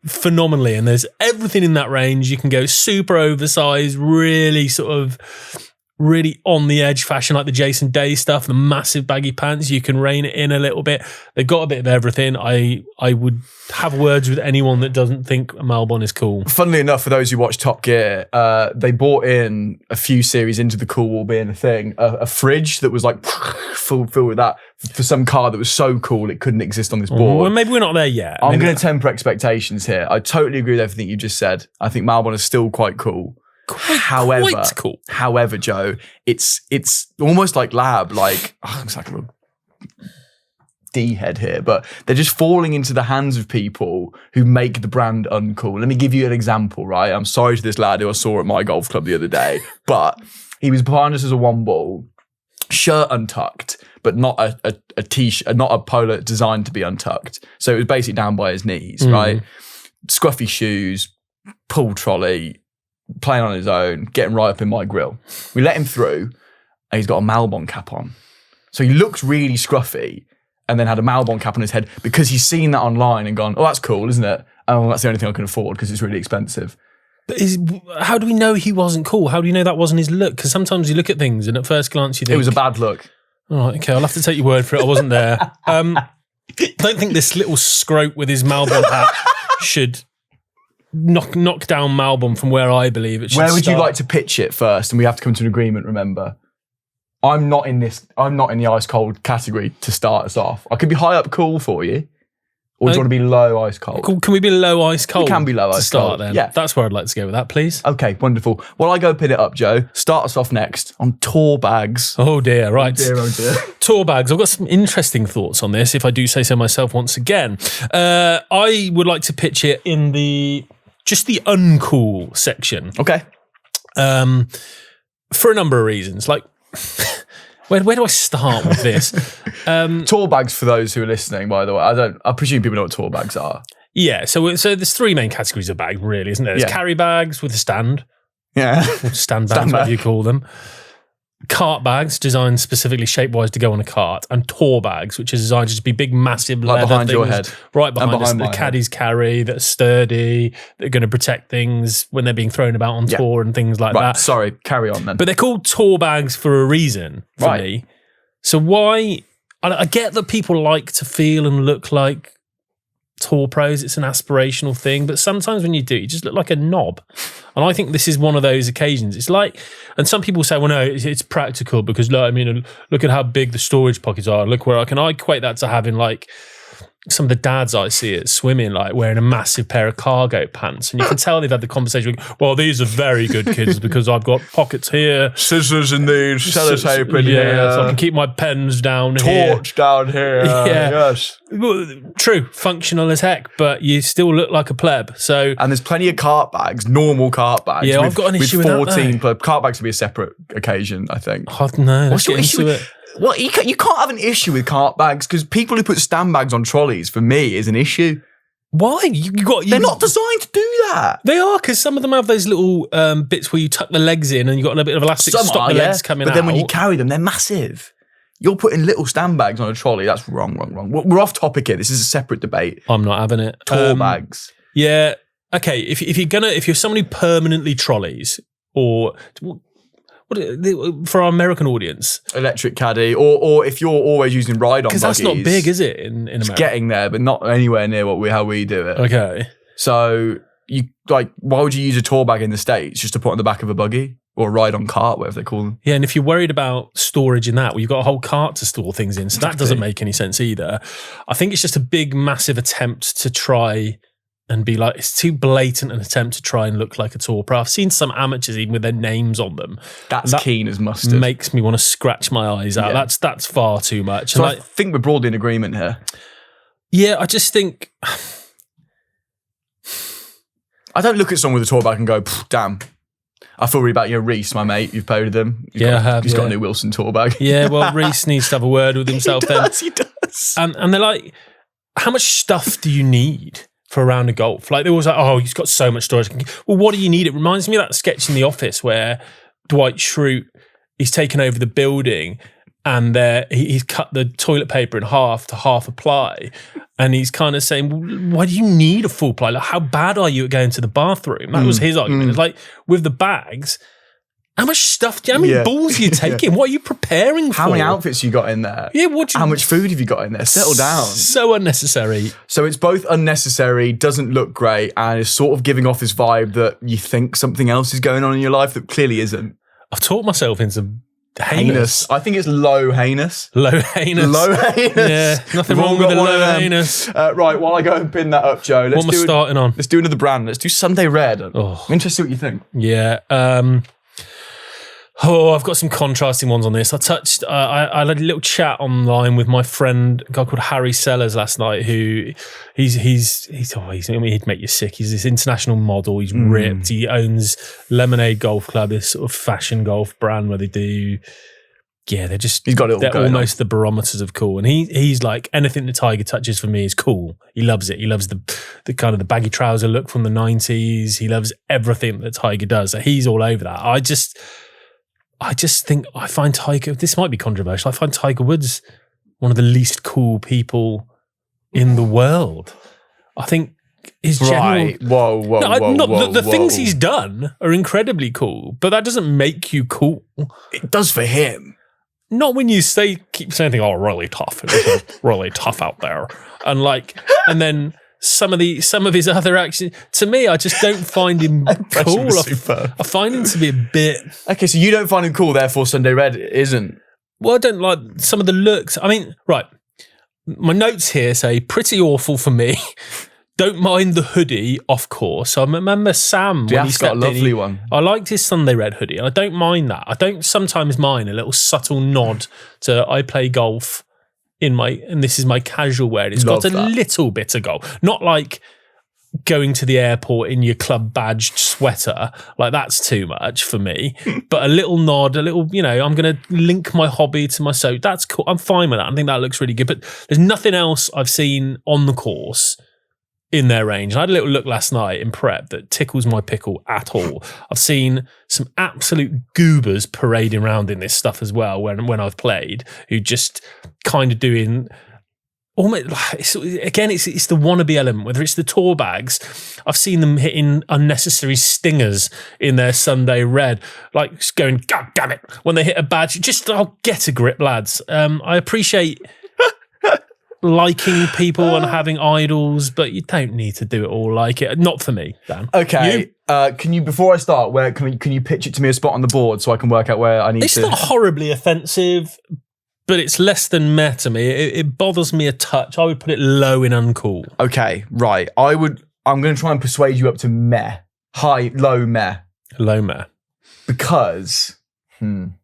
phenomenally. And there's everything in that range. You can go super oversized, really sort of really on the edge fashion, like the Jason Day stuff, the massive baggy pants. You can rein it in a little bit. They've got a bit of everything. I would have words with anyone that doesn't think Malbon is cool. Funnily enough, for those who watch Top Gear, they bought in a few series into the cool wall being a thing, a fridge that was like filled with that for some car that was so cool it couldn't exist on this board. Well, maybe we're not there yet. I'm going to temper expectations here. I totally agree with everything you just said. I think Malbon is still quite cool. Quite cool. However, Joe, it's almost like L.A.B, like it's like a little D head here, but they're just falling into the hands of people who make the brand uncool. Let me give you an example, right? I'm sorry to this lad who I saw at my golf club the other day, but he was behind us as a one ball, shirt untucked, but not a t-shirt, not a polo designed to be untucked. So it was basically down by his knees, right? Scruffy shoes, pull trolley, playing on his own, getting right up in my grill. We let him through, and he's got a Malbon cap on. So he looked really scruffy, and then had a Malbon cap on his head because he's seen that online and gone, oh, that's cool, isn't it? Oh, that's the only thing I can afford because it's really expensive. But how do we know he wasn't cool? How do you know that wasn't his look? Because sometimes you look at things and at first glance you think... It was a bad look. All right, okay, I'll have to take your word for it. I wasn't there. I don't think this little scrope with his Malbon hat should... knock down Malbon from where I believe it should Where would start. you like to pitch it first? And we have to come to an agreement, remember. I'm not in the ice cold category to start us off. I could be high up cool for you. Or do you want to be low ice cold? Can we be low ice cold? We can be low ice cold. To start then. Yeah. That's where I'd like to go with that, please. Okay, wonderful. Well, I go pin it up, Joe. Start us off next on tour bags. Oh dear, right. Oh dear. Tour bags. I've got some interesting thoughts on this, if I do say so myself once again. I would like to pitch it in just the uncool section. Okay. For a number of reasons. Like, where do I start with this? Tour bags, for those who are listening, by the way. I presume people know what tour bags are. Yeah, so there's three main categories of bag, really, isn't there? There's carry bags with a stand. Yeah. Or stand bags, whatever you call them. Cart bags, designed specifically shape-wise to go on a cart, and tour bags, which is designed to just be big, massive leather behind things, your head. right behind us, that caddies carry, that are sturdy, that are going to protect things when they're being thrown about on tour and things like that. Sorry, carry on then. But they're called tour bags for a reason for me. So why... I get that people like to feel and look like tour pros. It's an aspirational thing, but sometimes when you do, you just look like a knob. And I think this is one of those occasions. It's like, and some people say, well, no, it's practical because look at how big the storage pockets are. Look where I equate that to having like some of the dads I see at swimming, like wearing a massive pair of cargo pants, and you can tell they've had the conversation. Well, these are very good kids because I've got pockets here, scissors in these, sellotape in here, so I can keep my pens down torch down here. Yes, true, functional as heck, but you still look like a pleb. So, and there's plenty of cart bags, normal cart bags. Yeah, I've got an issue with 14 cart bags would be a separate occasion, I think. Oh, no, what's your issue with it? Well, you can't have an issue with cart bags because people who put stand bags on trolleys, for me, is an issue. Why? They're not designed to do that. They are, because some of them have those little bits where you tuck the legs in and you've got a bit of elastic to stop the legs coming out. But then when you carry them, they're massive. You're putting little stand bags on a trolley. That's wrong. We're off topic here. This is a separate debate. I'm not having it. Tour bags. Yeah. Okay. If you're someone who permanently trolleys, or for our American audience, electric caddy, or if you're always using ride-on buggies, because that's not big, is it? In America, it's getting there, but not anywhere near how we do it. Okay. So why would you use a tour bag in the States just to put on the back of a buggy or a ride-on cart, whatever they call them? Yeah, and if you're worried about storage in that, well, you've got a whole cart to store things in, so that doesn't make any sense either. I think it's just a big, massive attempt to try and be like, it's too blatant an attempt to try and look like a tour pro. I've seen some amateurs even with their names on them. That's keen as mustard. Makes me want to scratch my eyes out. Yeah. That's far too much. So I think we're broadly in agreement here. Yeah, I just think... I don't look at someone with a tour bag and go, damn. I feel really about Reese, my mate. You've played with him. He's got a new Wilson tour bag. Yeah, well, Reese needs to have a word with himself He does. And they're like, how much stuff do you need for a round of golf? Like, they always like, oh, he's got so much storage. Well, what do you need? It reminds me of that sketch in The Office where Dwight Schrute, he's taken over the building and he's cut the toilet paper in half to half a ply. And he's kind of saying, well, why do you need a full ply? Like, how bad are you at going to the bathroom? That was his argument. It's like, with the bags, how many balls are you taking? What are you preparing for? How many outfits you got in there? Yeah, how much food have you got in there? Settle down. So unnecessary. So it's both unnecessary, doesn't look great, and is sort of giving off this vibe that you think something else is going on in your life that clearly isn't. I've talked myself into heinous. I think it's low heinous. Low heinous. Yeah, nothing wrong with the low heinous. Right, while I go and pin that up, Joe. What am I starting on? Let's do another brand. Let's do Sunday Red. I'm interested to see what you think. Yeah. I've got some contrasting ones on this. I had a little chat online with my friend, a guy called Harry Sellers last night, who he'd make you sick. He's this international model. He's ripped. He owns Lemonade Golf Club, this sort of fashion golf brand where they do, they're almost the barometers of cool. And he's like, anything that Tiger touches for me is cool. He loves it. He loves the kind of the baggy trouser look from the 90s. He loves everything that Tiger does. So he's all over that. I just think I find Tiger, this might be controversial, I find Tiger Woods one of the least cool people in the world. I think his general... Whoa. The things he's done are incredibly cool, but that doesn't make you cool. It does for him. Not when you keep saying, really tough. It's really tough out there. And then... Some of his other actions, to me, I just don't find him cool. I find him to be a bit... Okay, so you don't find him cool, therefore Sunday Red isn't? Well, I don't like some of the looks. I mean, right, my notes here say, pretty awful for me. Don't mind the hoodie, of course. I remember Sam when he stepped in. Got a lovely one. I liked his Sunday Red hoodie, and I don't mind that. I don't sometimes mind a little subtle nod to I play golf and this is my casual wear. It's got a little bit of gold. Not like going to the airport in your club badged sweater. Like, that's too much for me. But a little nod, I'm going to link my hobby to my soap. That's cool. I'm fine with that. I think that looks really good. But there's nothing else I've seen on the course in their range. And I had a little look last night in prep that tickles my pickle at all. I've seen some absolute goobers parading around in this stuff as well when I've played, who just kind of doing almost, it's the wannabe element, whether it's the tour bags. I've seen them hitting unnecessary stingers in their Sunday Red, like going, God damn it, when they hit a badge. Get a grip, lads. I appreciate liking people and having idols, but you don't need to do it all like it. Not for me, Dan. Okay. Can you, before I start, can you pitch it to me a spot on the board so I can work out where I need to... It's not horribly offensive, but it's less than meh to me. It bothers me a touch. I would put it low in uncool. Okay, right. I'm going to try and persuade you up to meh. Low meh. Low meh. Because I'm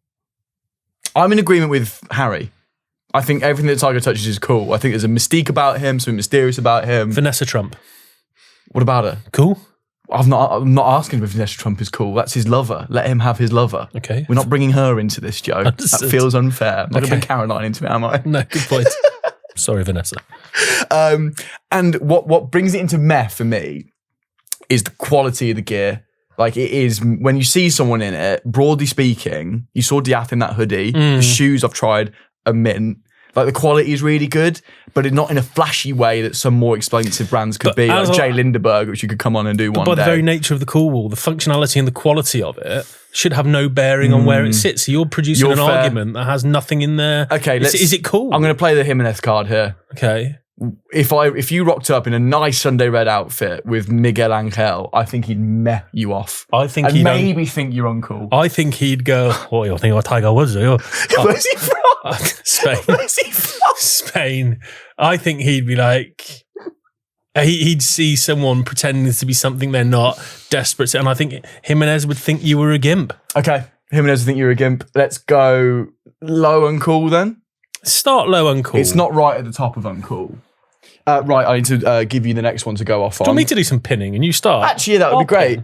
in agreement with Harry. I think everything that Tiger touches is cool. I think there's a mystique about him, something mysterious about him. Vanessa Trump. What about her? Cool. I'm not asking if Vanessa Trump is cool. That's his lover. Let him have his lover. Okay. We're not bringing her into this, Joe. Understood. That feels unfair. I'm not going to bring Caroline into it, am I? No, good point. Sorry, Vanessa. And what brings it into meh for me is the quality of the gear. Like it is, when you see someone in it, broadly speaking, you saw Diath in that hoodie. The shoes I've tried are mint. Like the quality is really good, but not in a flashy way that some more expensive brands could be, like Jay Lindeberg, which you could come on and do one day. By the very nature of the cool wall, the functionality and the quality of it should have no bearing on where it sits. So you're producing an argument that has nothing in there. Okay, is it cool? I'm going to play the Jimenez card here. Okay. If you rocked up in a nice Sunday red outfit with Miguel Angel, I think he'd meh you off. I think he'd maybe think you're uncool. I think he'd go, "Oh, you think about Tiger Woods, do you?" Where's he from? Spain. Where's he from? Spain. I think he'd be like, he'd see someone pretending to be something they're not, desperate to, and I think Jimenez would think you were a gimp. Okay, Jimenez would think you're a gimp. Let's go low uncool then. Start low uncool. It's not right at the top of uncool. Right, I need to give you the next one to go off on. Do you want me to do some pinning and you start? Actually, that would be great.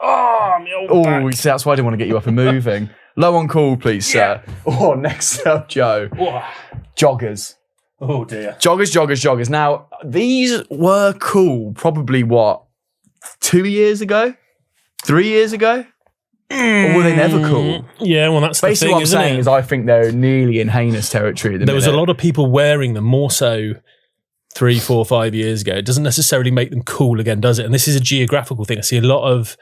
Oh, my old back. See, that's why I didn't want to get you up and moving. Low on call, please, sir. Oh, next up, Joe. Joggers. Oh, dear. Joggers. Now, these were cool probably, 2 years ago? 3 years ago? Or were they never cool? Yeah, well, that's basically the thing, what I'm saying is I think they're nearly in heinous territory. There was a lot of people wearing them, more so 3, 4, 5 years ago. It doesn't necessarily make them cool again, does it? And this is a geographical thing. I see a lot of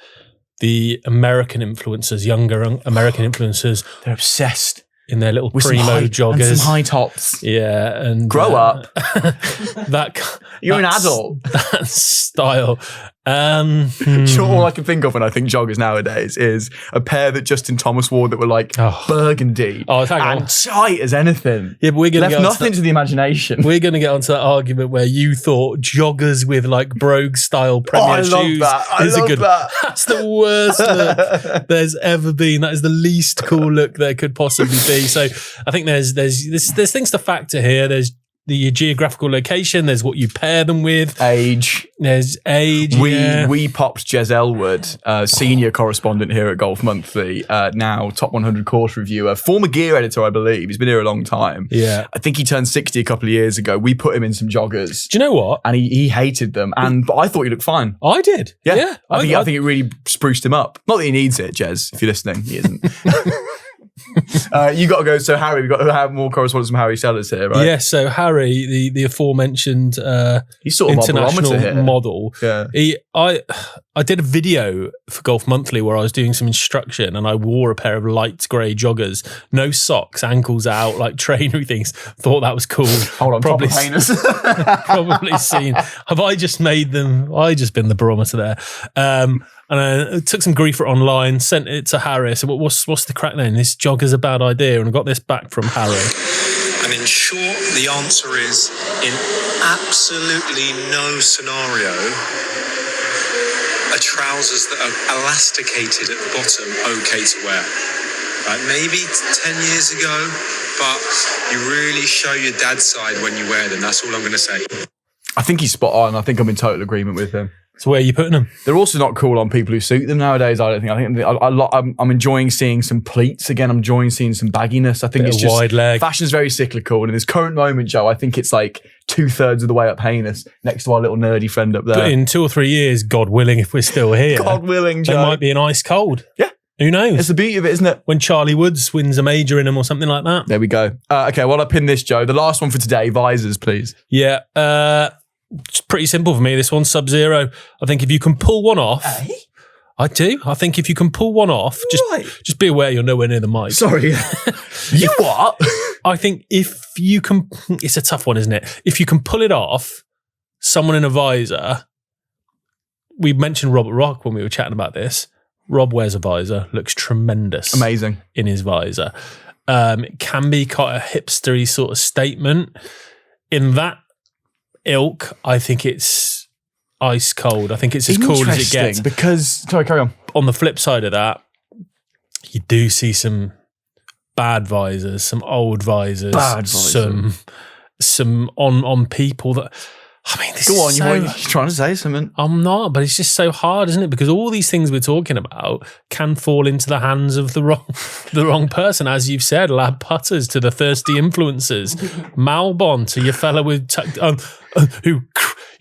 the American influencers, younger American influencers, they're obsessed in their little primo joggers, and some high tops. Yeah, and grow up. You're an adult. That style. You know, all I can think of when I think joggers nowadays is a pair that Justin Thomas wore that were like burgundy and tight as anything. Yeah, but we're gonna left nothing to the imagination. We're going to get onto that argument where you thought joggers with like brogue style Premier shoes is a good. That's the worst look there's ever been. That is the least cool look there could possibly be. So I think there's things to factor here. There's the geographical location. There's what you pair them with. Age. There's age. We popped Jez Elwood, senior correspondent here at Golf Monthly, now top 100 course reviewer, former gear editor, I believe. He's been here a long time. Yeah. I think he turned 60 a couple of years ago. We put him in some joggers. Do you know what? And he hated them. But I thought he looked fine. I did. Yeah. I think it really spruced him up. Not that he needs it, Jez, if you're listening. He isn't. You got to go. So Harry, we've got to have more correspondence from Harry Sellers here, right? Yeah. So Harry, the aforementioned he's sort of international model. Yeah. I did a video for Golf Monthly where I was doing some instruction and I wore a pair of light grey joggers, no socks, ankles out, like trainery things. Thought that was cool. Hold on, probably heinous. Probably seen. Have I just made them? I just been the barometer there. And I took some grief for it online, sent it to Harry. So what's the crack then? This jogger's a bad idea. And I got this back from Harry. And in short, the answer is in absolutely no scenario are trousers that are elasticated at the bottom okay to wear. Maybe 10 years ago, but you really show your dad's side when you wear them. That's all I'm going to say. I think he's spot on. I think I'm in total agreement with him. So where are you putting them? They're also not cool on people who suit them nowadays. I don't think. I think I'm enjoying seeing some pleats again. I'm enjoying seeing some bagginess. I think it's just wide leg. Fashion's very cyclical, and in this current moment, Joe, I think it's like 2/3 of the way up heinous next to our little nerdy friend up there. But in 2 or 3 years, God willing, if we're still here, God willing, Joe, they might be an ice cold. Yeah. Who knows? It's the beauty of it, isn't it? When Charlie Woods wins a major in them or something like that. There we go. Okay, well, I pin this, Joe. The last one for today, visors, please. Yeah. It's pretty simple for me. This one's Sub-Zero. I think if you can pull one off, I do. I think if you can pull one off, just be aware you're nowhere near the mic. Sorry. You what? I think if you can, it's a tough one, isn't it? If you can pull it off, someone in a visor, we mentioned Robert Rock when we were chatting about this. Rob wears a visor, looks tremendous. Amazing. In his visor. It can be quite a hipstery sort of statement. In that ilk, I think it's ice cold. I think it's as cool as it gets. Because, sorry, carry on. On the flip side of that, you do see some bad visors, some old visors, some on people that. I mean, this Go on, is you're trying to say something. I'm not, but it's just so hard, isn't it? Because all these things we're talking about can fall into the hands of the wrong person, as you've said. L.A.B putters to the thirsty influencers, Malbon to your fella with who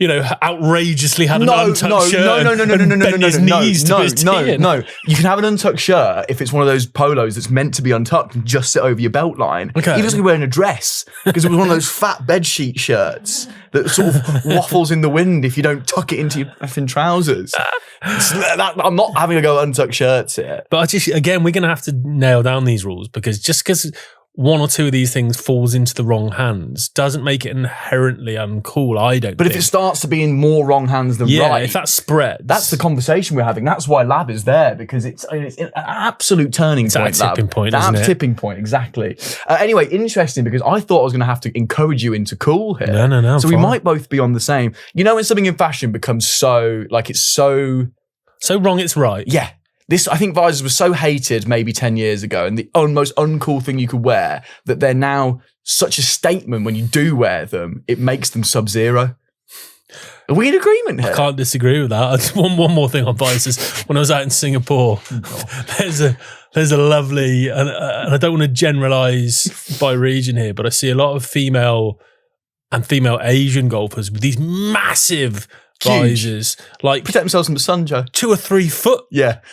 outrageously had an untucked shirt. No. You can have an untucked shirt if it's one of those polos that's meant to be untucked and just sit over your belt line. Okay. He was wearing a dress because it was one of those fat bedsheet shirts that sort of waffles in the wind if you don't tuck it into your effing trousers. I'm not having a go at untucked shirts here. But we're going to have to nail down these rules, because just because one or two of these things falls into the wrong hands doesn't make it inherently uncool, I don't think. But if it starts to be in more wrong hands than right, if that spreads, that's the conversation we're having. That's why L.A.B is there, because it's an absolute turning point. It's a tipping point, isn't it? Tipping point, exactly. Anyway, interesting, because I thought I was going to have to encourage you into cool here. No. So we might both be on the same. You know, when something in fashion becomes so wrong, it's right. Yeah. I think visors were so hated maybe 10 years ago, and the most uncool thing you could wear, that they're now such a statement when you do wear them, it makes them sub-zero. Are we in agreement here? I can't disagree with that. One more thing on visors. When I was out in Singapore, there's a lovely, and I don't want to generalise by region here, but I see a lot of female Asian golfers with these massive visors, like protect themselves from the sun, Joe. 2 or 3 foot,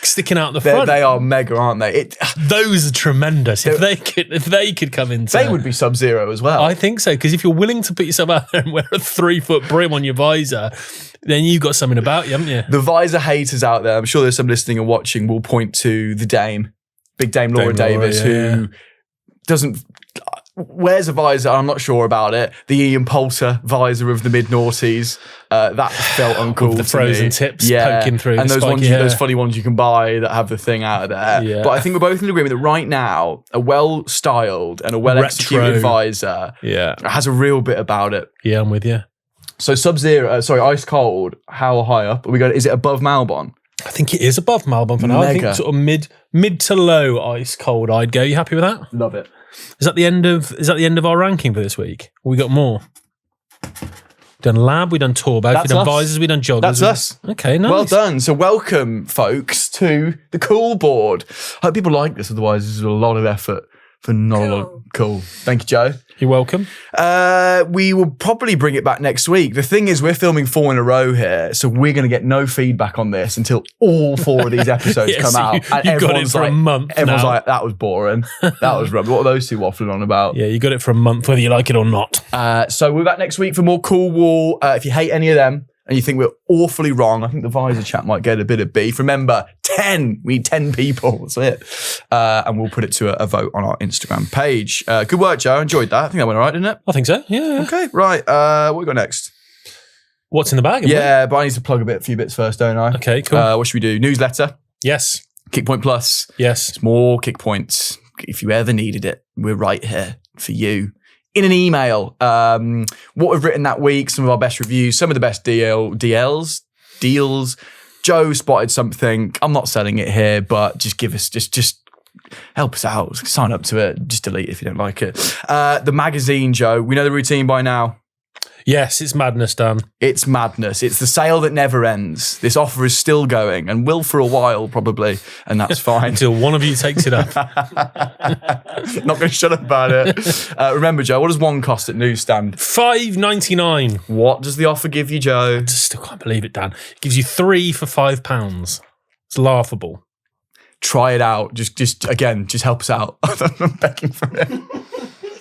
sticking out the front. They are mega, aren't they? Those are tremendous. If they could come into, they would be sub-zero as well. I think so, because if you're willing to put yourself out there and wear a 3 foot brim on your visor, then you've got something about you, haven't you? The visor haters out there, I'm sure there's some listening and watching, will point to the Dame, Big Dame Laura Davis, who doesn't. Wears a visor, I'm not sure about it. The Ian Poulter visor of the mid-noughties. That felt uncool with the to frozen me. tips poking through. And the those funny ones you can buy that have the thing out of there. Yeah. But I think we're both in agreement that right now, a well-styled and a well-executed visor has a real bit about it. Yeah, I'm with you. So ice cold, how high up? Is it above Malbon? I think it is above Malbon for now. I think sort of mid to low ice cold, I'd go. You happy with that? Love it. Is that the end of our ranking for this week? Or we got more? Done L.A.B, we done tour bags, we done visors, we done joggers. That's us. Okay, nice. Well done. So welcome, folks, to the Cool Board. I hope people like this, otherwise this is a lot of effort for not a lot. Cool. Thank you, Joe. You're welcome. We will probably bring it back next week. The thing is, we're filming 4 in a row here, so we're going to get no feedback on this until all 4 of these episodes come out. You got it for a month. Everyone's like, that was boring. That was rubbish. What are those two waffling on about? Yeah, you got it for a month, whether you like it or not. So we're back next week for more Cool Wall. If you hate any of them and you think we're awfully wrong, I think the visor chat might get a bit of beef. Remember, 10. We need 10 people. That's it. And we'll put it to a vote on our Instagram page. Good work, Joe. I enjoyed that. I think that went all right, didn't it? I think so. Yeah. Okay, right. What we got next? What's in the bag? Yeah, but I need to plug a few bits first, don't I? Okay, cool. What should we do? Newsletter? Yes. Kickpoint Plus? Yes. It's more kick points. If you ever needed it, we're right here for you. In an email, what we've written that week, some of our best reviews, some of the best deals. Joe spotted something. I'm not selling it here, but just give us, just help us out. Sign up to it. Just delete it if you don't like it. The magazine, Joe. We know the routine by now. Yes, it's madness, Dan. It's madness. It's the sale that never ends. This offer is still going and will for a while probably, and that's fine. Until one of you takes it up. Not going to shut up about it. Remember, Joe, what does one cost at newsstand? $5.99. What does the offer give you, Joe? I just still can't believe it, Dan. It gives you 3 for £5. It's laughable. Try it out. Just help us out. I'm begging for it.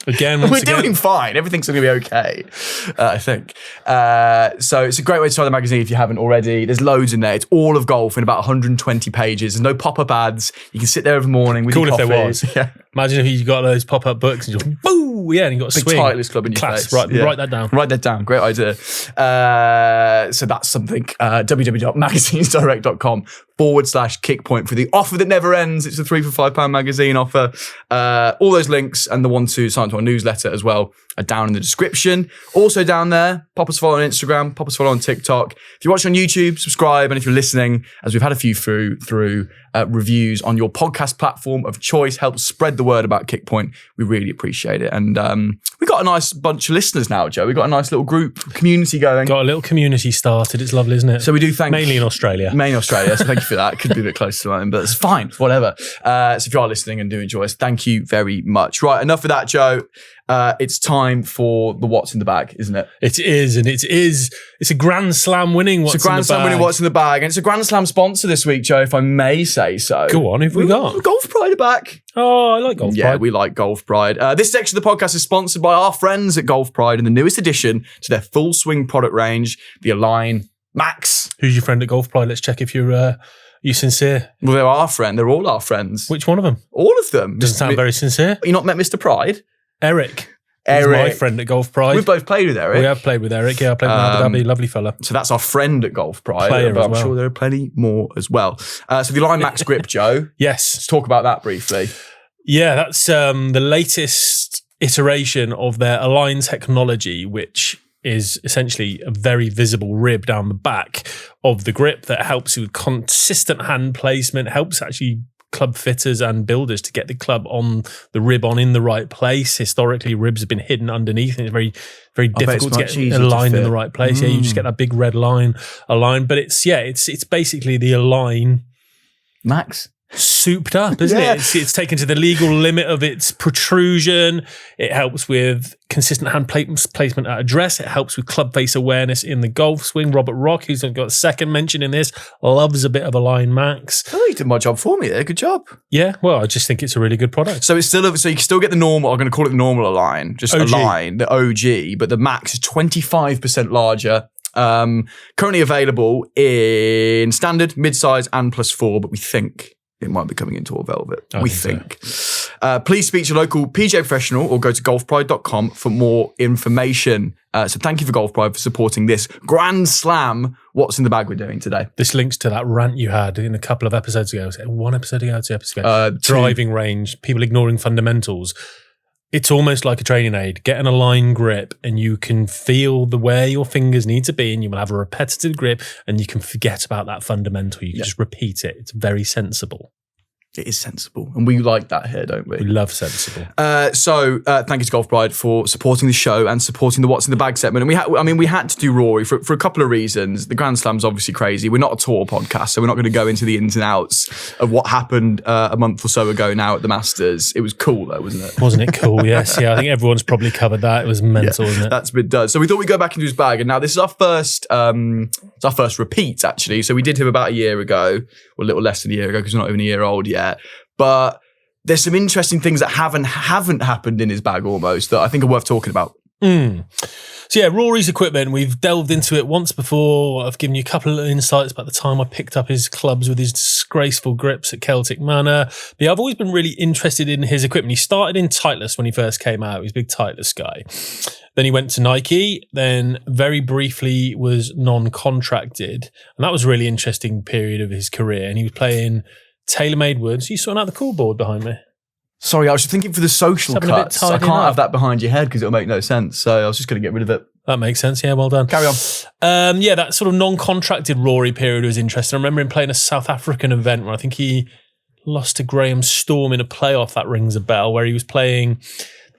We're doing fine. Everything's going to be okay, I think. So it's a great way to try the magazine if you haven't already. There's loads in there. It's all of golf in about 120 pages. There's no pop-up ads. You can sit there every morning with your coffee. Cool if there was. Yeah. Imagine if you got those pop-up books and you just, boo, yeah, and you got a Big swing. Titleist club in your Class, face. right, Yeah. write that down. Write that down. Great idea. So that's something. www.magazinesdirect.com/kickpoint for the offer that never ends. It's a 3 for £5 magazine offer. All those links and the one to sign to our newsletter as well are down in the description. Also down there, pop us a follow on Instagram, pop us a follow on TikTok. If you're watching on YouTube, subscribe. And if you're listening, as we've had a few through reviews on your podcast platform of choice, help spread the word about Kickpoint. We really appreciate it. And we've got a nice bunch of listeners now, Joe. We've got a nice little group community going. Got a little community started. It's lovely, isn't it? So we do thank... Mainly in Australia. Mainly in Australia. So thank you for that. It could be a bit close to mine, but it's fine. Whatever. So if you are listening and do enjoy us, thank you very much. Right, enough of that, Joe. It's time for the What's in the Bag, isn't it? It is, and it's a Grand Slam winning What's in the Bag. It's a Grand Slam winning What's in the Bag, and it's a Grand Slam sponsor this week, Joe, if I may say so. Go on, who've we got? Golf Pride are back. Oh, I like Golf Pride. Yeah, we like Golf Pride. This section of the podcast is sponsored by our friends at Golf Pride and the newest addition to their full swing product range, the Align Max. Who's your friend at Golf Pride? Let's check if you're sincere. Well, they're our friend. They're all our friends. Which one of them? All of them. Doesn't sound very sincere. You not met Mr. Pride? Eric. He's my friend at Golf Pride. We've both played with Eric. We have played with Eric. Yeah, I played with Abu Dhabi. Lovely fella. So that's our friend at Golf Pride. Player but as I'm well. sure there are plenty more as well. So the Align Max grip, Joe. Yes. Let's talk about that briefly. Yeah, that's the latest iteration of their Align technology, which is essentially a very visible rib down the back of the grip that helps you with consistent hand placement, helps actually club fitters and builders to get the club on the rib in the right place. Historically, ribs have been hidden underneath, and it's very, very difficult to get aligned in the right place. Yeah, you just get that big red line aligned. But it's basically the Align Max. Souped up, isn't it? It's taken to the legal limit of its protrusion. It helps with consistent hand placement at address. It helps with club face awareness in the golf swing. Robert Rock, who's got a second mention in this, loves a bit of Align Max. Oh, you did my job for me there. Good job. Yeah, well, I just think it's a really good product. So it's still so you can still get the normal. I'm going to call it the normal Align, just OG. Align, the OG, but the Max is 25% larger. Currently available in standard, mid-size, and +4, but we think it might be coming into all velvet. We think. Please speak to your local PJ professional or go to golfpride.com for more information. So thank you for Golf Pride for supporting this Grand Slam What's in the Bag we're doing today. This links to that rant you had in a couple of episodes ago. Was it 1 episode ago, 2 episodes ago? Driving range, people ignoring fundamentals. It's almost like a training aid. Get an Align grip and you can feel where your fingers need to be, and you will have a repetitive grip, and you can forget about that fundamental. You can just repeat it. It's very sensible. It is sensible. And we like that here, don't we? We love sensible. So thank you to Golf Pride for supporting the show and supporting the What's in the Bag segment. And we had to do Rory for a couple of reasons. The Grand Slam's obviously crazy. We're not a tour podcast, so we're not going to go into the ins and outs of what happened a month or so ago now at the Masters. It was cool though, wasn't it? Wasn't it cool? Yes. Yeah, I think everyone's probably covered that. It was mental, isn't it? That's been done. So we thought we'd go back into his bag. And now this is our first repeat, actually. So we did him about a year ago, or a little less than a year ago, because we're not even a year old yet. But there's some interesting things that haven't happened in his bag almost that I think are worth talking about. So yeah, Rory's equipment, we've delved into it once before. I've given you a couple of insights about the time I picked up his clubs with his disgraceful grips at Celtic Manor. But yeah, I've always been really interested in his equipment. He started in Titleist when he first came out. He was a big Titleist guy. Then he went to Nike, then very briefly was non-contracted. And that was a really interesting period of his career. And he was playing TaylorMade woods. You sorting out the cool board behind me? Sorry, I was just thinking for the social cuts. I can't have that behind your head because it'll make no sense. So I was just going to get rid of it. That makes sense. Yeah, well done. Carry on. Yeah, that sort of non-contracted Rory period was interesting. I remember him playing a South African event where I think he lost to Graham Storm in a playoff. That rings a bell, where he was playing,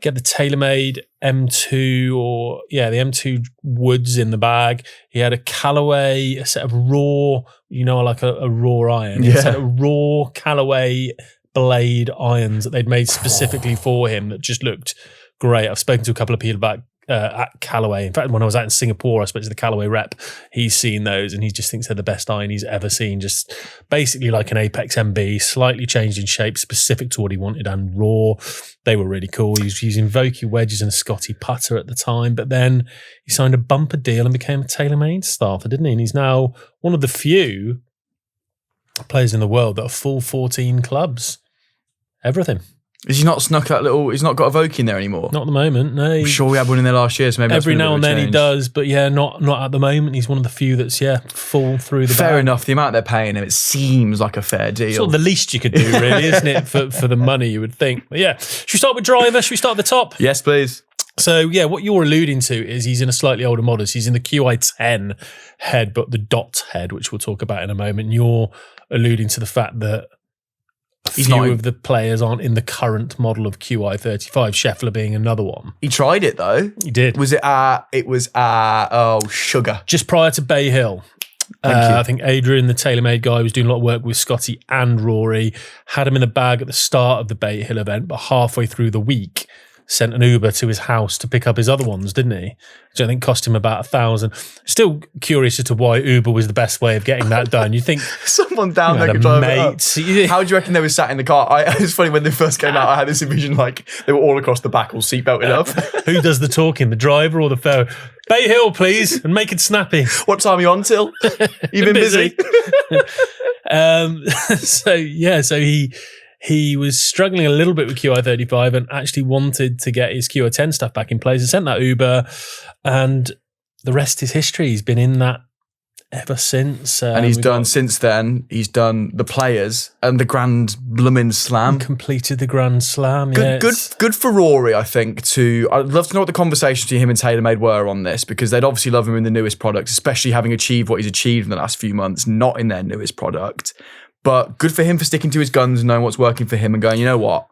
get the TaylorMade M2 the M2 woods in the bag. He had a Callaway, a set of raw, like a raw iron. He had a set of raw Callaway blade irons that they'd made specifically for him that just looked great. I've spoken to a couple of people about at Callaway. In fact, when I was out in Singapore, I spoke to the Callaway rep. He's seen those and he just thinks they're the best iron he's ever seen. Just basically like an Apex MB, slightly changed in shape, specific to what he wanted and raw. They were really cool. He was using Vokey wedges and a Scotty putter at the time, but then he signed a bumper deal and became a TaylorMade staffer, didn't he? And he's now one of the few players in the world that are full 14 clubs. Everything. Has he not snuck that little? He's not got a Voke in there anymore. Not at the moment. No. I'm sure we had one in there last year. So maybe every now and then he does, but not at the moment. He's one of the few that's fall through the. Fair bag. enough. The amount they're paying him, it seems like a fair deal. Sort of the least you could do, really, isn't it? For the money, you would think. But yeah, should we start with driver? Should we start at the top? Yes, please. So yeah, what you're alluding to is he's in a slightly older model. So he's in the QI10 head, but the dot head, which we'll talk about in a moment. You're alluding to the fact that a few of the players aren't in the current model of QI35, Scheffler being another one. He tried it though. He did. Was it Sugar. Just prior to Bay Hill. I think Adrian, the TaylorMade guy, was doing a lot of work with Scotty and Rory, had him in the bag at the start of the Bay Hill event, but halfway through the week, sent an Uber to his house to pick up his other ones, didn't he? Which I think cost him about $1,000. Still curious as to why Uber was the best way of getting that done. You think someone down there could drive it up. How do you reckon they were sat in the car? It's funny, when they first came out, I had this vision like they were all across the back, all seatbelted up. Who does the talking, the driver or the fella? Bay Hill, please, and make it snappy. What time are you on till? You've been busy. So he was struggling a little bit with QI35 and actually wanted to get his QI10 stuff back in place and sent that Uber, and the rest is history. He's been in that ever since. And he's done the Players and the Grand Bloomin' Slam. Completed the Grand Slam. Good for Rory, I think. I'd love to know what the conversations between him and TaylorMade were on this, because they'd obviously love him in the newest product, especially having achieved what he's achieved in the last few months, not in their newest product. But good for him for sticking to his guns and knowing what's working for him and going, you know what?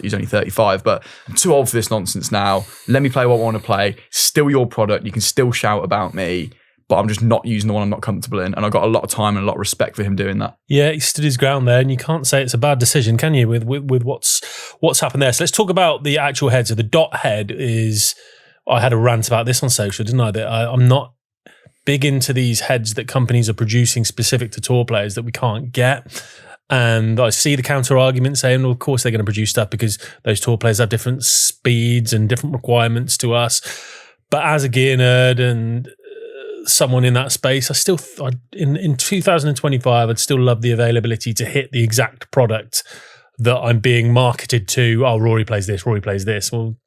He's only 35, but I'm too old for this nonsense now. Let me play what I want to play. Still your product. You can still shout about me, but I'm just not using the one I'm not comfortable in. And I've got a lot of time and a lot of respect for him doing that. Yeah, he stood his ground there, and you can't say it's a bad decision, can you, with what's happened there? So let's talk about the actual head. So the dot head is, I had a rant about this on social, didn't I? That I'm not big into these heads that companies are producing specific to tour players that we can't get. And I see the counter argument saying, well, of course they're going to produce stuff because those tour players have different speeds and different requirements to us. But as a gear nerd and someone in that space, in 2025, I'd still love the availability to hit the exact product that I'm being marketed to. Oh, Rory plays this, Rory plays this. Well,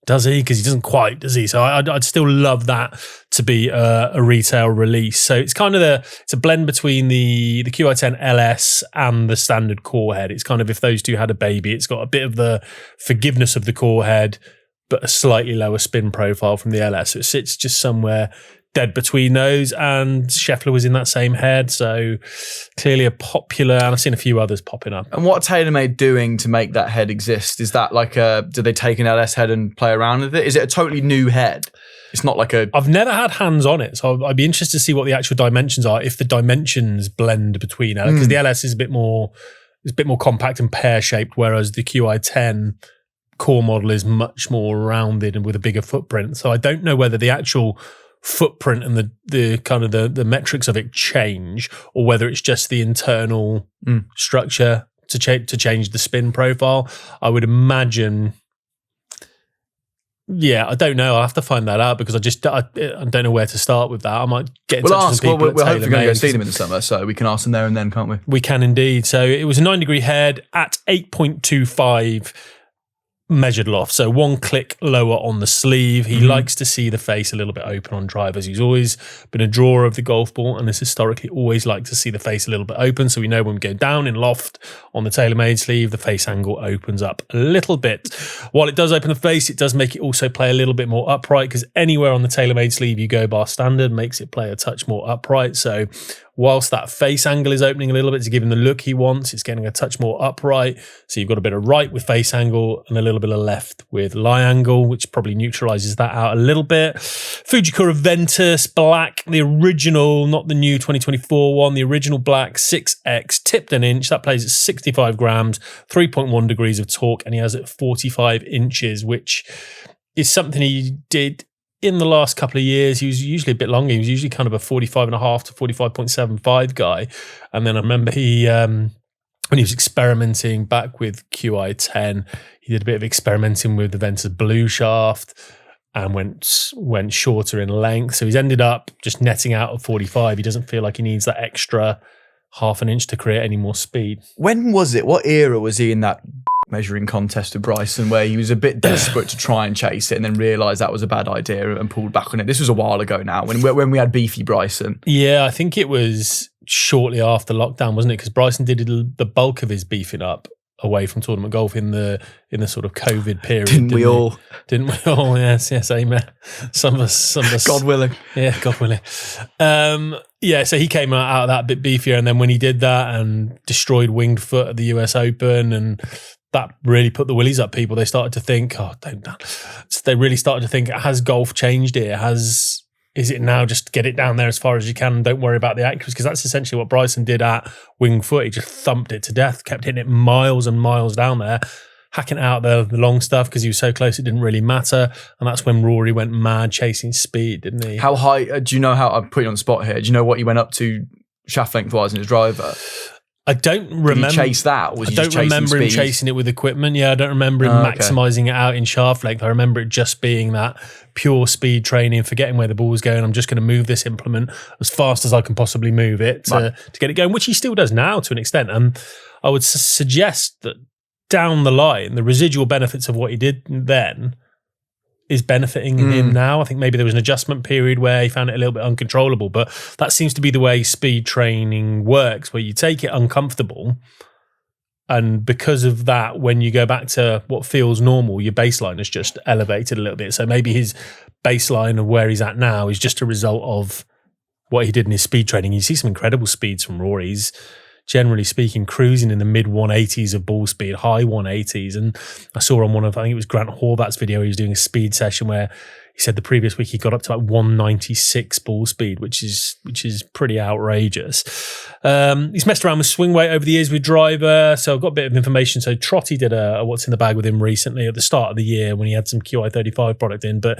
does he? Because he doesn't quite, does he? So I'd still love that to be a retail release. So it's kind of it's a blend between the QI10 LS and the standard core head. It's kind of, if those two had a baby, it's got a bit of the forgiveness of the core head, but a slightly lower spin profile from the LS. So it sits just somewhere dead between those, and Scheffler was in that same head, so clearly a popular, and I've seen a few others popping up. And what are TaylorMade doing to make that head exist? Is that like do they take an LS head and play around with it? Is it a totally new head? It's not like I've never had hands on it, so I'd be interested to see what the actual dimensions are, if the dimensions blend between LS, because the LS is a bit more compact and pear-shaped, whereas the QI10 core model is much more rounded and with a bigger footprint. So I don't know whether the actual footprint and the kind of the metrics of it change, or whether it's just the internal structure to change the spin profile. I would imagine. Yeah, I don't know. I'll have to find that out, because I don't know where to start with that. I might get in touch with some people. We're hopefully going to go see them in the summer, so we can ask them there and then, can't we? We can indeed. So it was a 9-degree head at 8.25 measured loft, so one click lower on the sleeve. He likes to see the face a little bit open on drivers. He's always been a drawer of the golf ball, and has historically always liked to see the face a little bit open, so we know when we go down in loft on the TaylorMade sleeve, the face angle opens up a little bit. While it does open the face, it does make it also play a little bit more upright, because anywhere on the TaylorMade sleeve you go bar standard makes it play a touch more upright. So whilst that face angle is opening a little bit to give him the look he wants, it's getting a touch more upright. So you've got a bit of right with face angle and a little bit of left with lie angle, which probably neutralizes that out a little bit. Fujikura Ventus Black, the original, not the new 2024 one, the original black 6X, tipped an inch. That plays at 65 grams, 3.1 degrees of torque, and he has it at 45 inches, which is something he did in the last couple of years. He was usually a bit longer. He was usually kind of a 45.5 to 45.75 guy. And then I remember when he was experimenting back with QI10, he did a bit of experimenting with the Ventus Blue shaft and went shorter in length. So he's ended up just netting out at 45. He doesn't feel like he needs that extra half an inch to create any more speed. When was it? What era was he in that measuring contest with Bryson where he was a bit desperate to try and chase it and then realised that was a bad idea and pulled back on it. This was a while ago now when we had beefy Bryson. Yeah, I think it was shortly after lockdown, wasn't it? Because Bryson did the bulk of his beefing up away from tournament golf in the sort of COVID period. Didn't we all? Didn't we all? Yes, amen. Some of us. God willing. Yeah, God willing. Yeah, so he came out of that a bit beefier, and then when he did that and destroyed Winged Foot at the US Open, and that really put the willies up people. They started to think, they really started to think, has golf changed here? Is it now just get it down there as far as you can and don't worry about the accuracy? Because that's essentially what Bryson did at Winged Foot. He just thumped it to death, kept hitting it miles and miles down there, hacking out the long stuff because he was so close it didn't really matter. And that's when Rory went mad chasing speed, didn't he? How high, do you know how, I'm putting you on the spot here, do you know what he went up to shaft length-wise in his driver? I don't remember. Did he chase that? Or was he just chasing remember him speed? chasing it with equipment. Yeah, I don't remember him maximising it out in shaft length. I remember it just being that pure speed training, forgetting where the ball's going. I'm just going to move this implement as fast as I can possibly move it to get it going, which he still does now to an extent. And I would suggest that down the line, the residual benefits of what he did then is benefiting him now. I think maybe there was an adjustment period where he found it a little bit uncontrollable, but that seems to be the way speed training works, where you take it uncomfortable, and because of that, when you go back to what feels normal, your baseline is just elevated a little bit. So maybe his baseline of where he's at now is just a result of what he did in his speed training. You see some incredible speeds from Rory. He's, generally speaking, cruising in the mid 180s of ball speed, high 180s. And I saw on one of, I think it was Grant Horvat's video, he was doing a speed session where he said the previous week he got up to like 196 ball speed, which is pretty outrageous. He's messed around with swing weight over the years with driver, so I've got a bit of information. So Trotty did a what's in the bag with him recently at the start of the year when he had some QI35 product in, but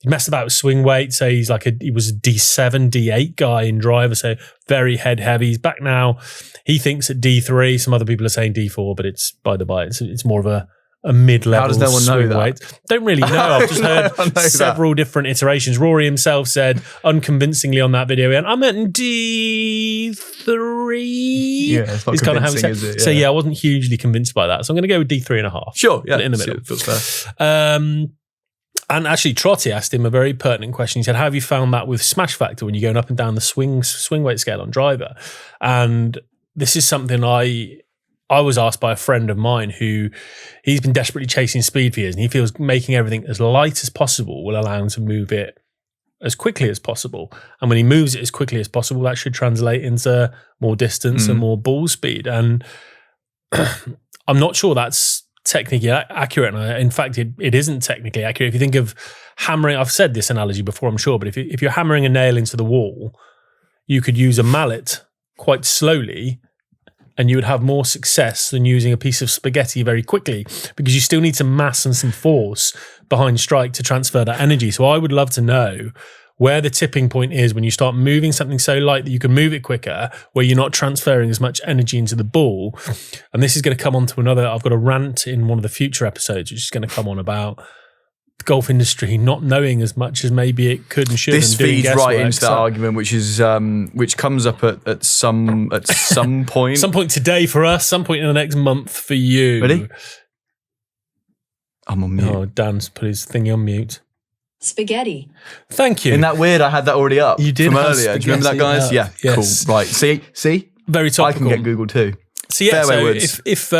he messed about with swing weight. So he was a D7, D8 guy in driver, so very head heavy. He's back now. He thinks at D3. Some other people are saying D4, but it's by the by. It's more of a mid-level. How does no one know that? Weight. Don't really know. I've just heard several different iterations. Rory himself said unconvincingly on that video, and I'm at D3. Yeah, it's not convincing, is it? Yeah. So yeah, I wasn't hugely convinced by that. So I'm going to go with D3.5. Sure, yeah. In the middle. Feels fair. And actually, Trotty asked him a very pertinent question. He said, how have you found that with smash factor when you're going up and down the swing weight scale on driver? And this is something I was asked by a friend of mine who he's been desperately chasing speed for years, and he feels making everything as light as possible will allow him to move it as quickly as possible. And when he moves it as quickly as possible, that should translate into more distance and more ball speed. And I'm not sure that's technically accurate. And in fact, it isn't technically accurate. If you think of hammering, I've said this analogy before, I'm sure, but if you're hammering a nail into the wall, you could use a mallet quite slowly and you would have more success than using a piece of spaghetti very quickly, because you still need some mass and some force behind strike to transfer that energy. So I would love to know where the tipping point is when you start moving something so light that you can move it quicker, where you're not transferring as much energy into the ball. And this is going to come on to another, I've got a rant in one of the future episodes, which is going to come on about the golf industry not knowing as much as maybe it could and should. This feeds right into that argument, which comes up at some point. Some point today for us, some point in the next month for you. Ready? I'm on mute. Oh, Dan's put his thingy on mute. Spaghetti. Thank you. Isn't that weird? I had that already up. You did from have earlier. Do you remember that, guys? up. Yeah. Yes. Cool. Right. See. Very topical. I can get Google too. So yeah, Fairway so woods. if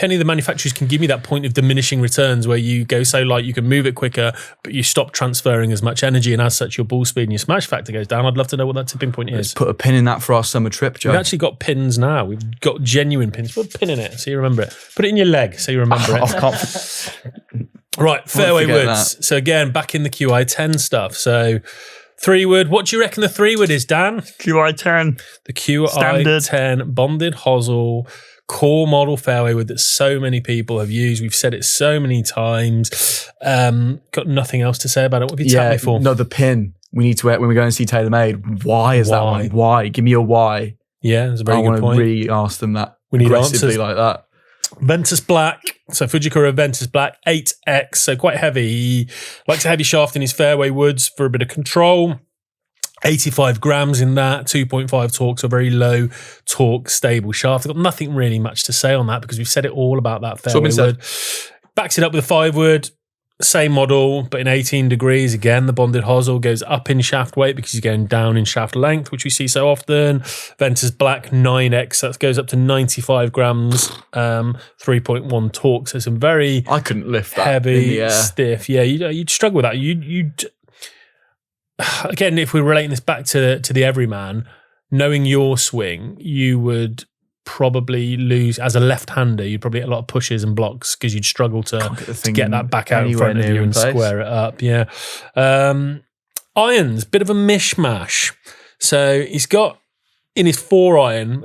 any of the manufacturers can give me that point of diminishing returns where you go so light you can move it quicker, but you stop transferring as much energy, and as such your ball speed and your smash factor goes down, I'd love to know what that tipping point Let's is. put a pin in that for our summer trip, Joe. We've actually got pins now. We've got genuine pins. Put a pin in it so you remember it. Put it in your leg so you remember it. I can't. Right, fairway forget woods. that. So again, back in the QI10 stuff. So 3-wood. What do you reckon the 3-wood is, Dan? QI10. The QI10 Standard. bonded hosel core model fairway wood that so many people have used. We've said it so many times. Got nothing else to say about it. What have you tapped me for? No, the pin. We need to when we go and see TaylorMade. Why is that one? Why? Give me a why. Yeah, that's a very I good want to point. really ask them that We need aggressively answers. like that. Ventus Black. So Fujikura Ventus Black 8X. So quite heavy. He likes a heavy shaft in his fairway woods for a bit of control. 85 grams in that, 2.5 torque, so a very low torque, stable shaft. I've got nothing really much to say on that because we've said it all about that fairway wood. Backs it up with a 5 wood, same model, but in 18 degrees. Again, the bonded hosel goes up in shaft weight because he's going down in shaft length, which we see so often. Ventus Black 9X, that goes up to 95 grams, 3.1 torque. So some very I couldn't lift that heavy, in the air. stiff. Yeah, you'd struggle with that. You'd again, if we're relating this back to the everyman, knowing your swing, you would probably lose as a left-hander. You'd probably get a lot of pushes and blocks because you'd struggle to get that back out in front of you and square it up. Yeah. Irons, bit of a mishmash. So he's got in his 4-iron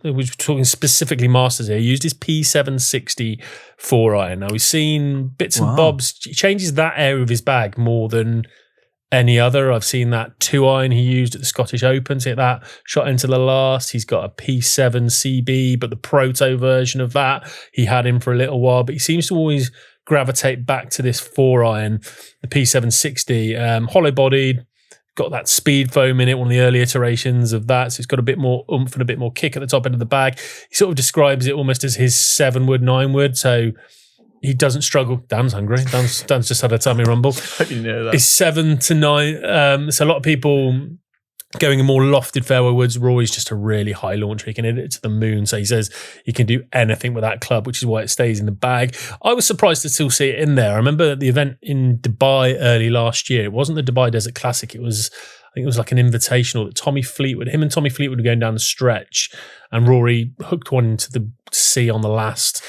we're talking specifically Masters here, he used his P760 4-iron. Now we've seen bits and bobs. He changes that area of his bag more than any other. I've seen that 2-iron he used at the Scottish Open to hit that shot into the last. He's got a P7 CB, but the proto version of that he had him for a little while. But he seems to always gravitate back to this 4-iron, the P760, hollow bodied, got that speed foam in it, one of the early iterations of that. So it's got a bit more oomph and a bit more kick at the top end of the bag. He sort of describes it almost as his 7 wood, 9 wood. So he doesn't struggle. Dan's hungry. Dan's just had a tummy rumble. I didn't know that. It's 7 to 9. So a lot of people going in more lofted fairway woods. Rory's just a really high launcher. He can hit it to the moon. So he says he can do anything with that club, which is why it stays in the bag. I was surprised to still see it in there. I remember at the event in Dubai early last year. It wasn't the Dubai Desert Classic. I think it was like an invitational that him and Tommy Fleetwood were going down the stretch, and Rory hooked one into the sea on the last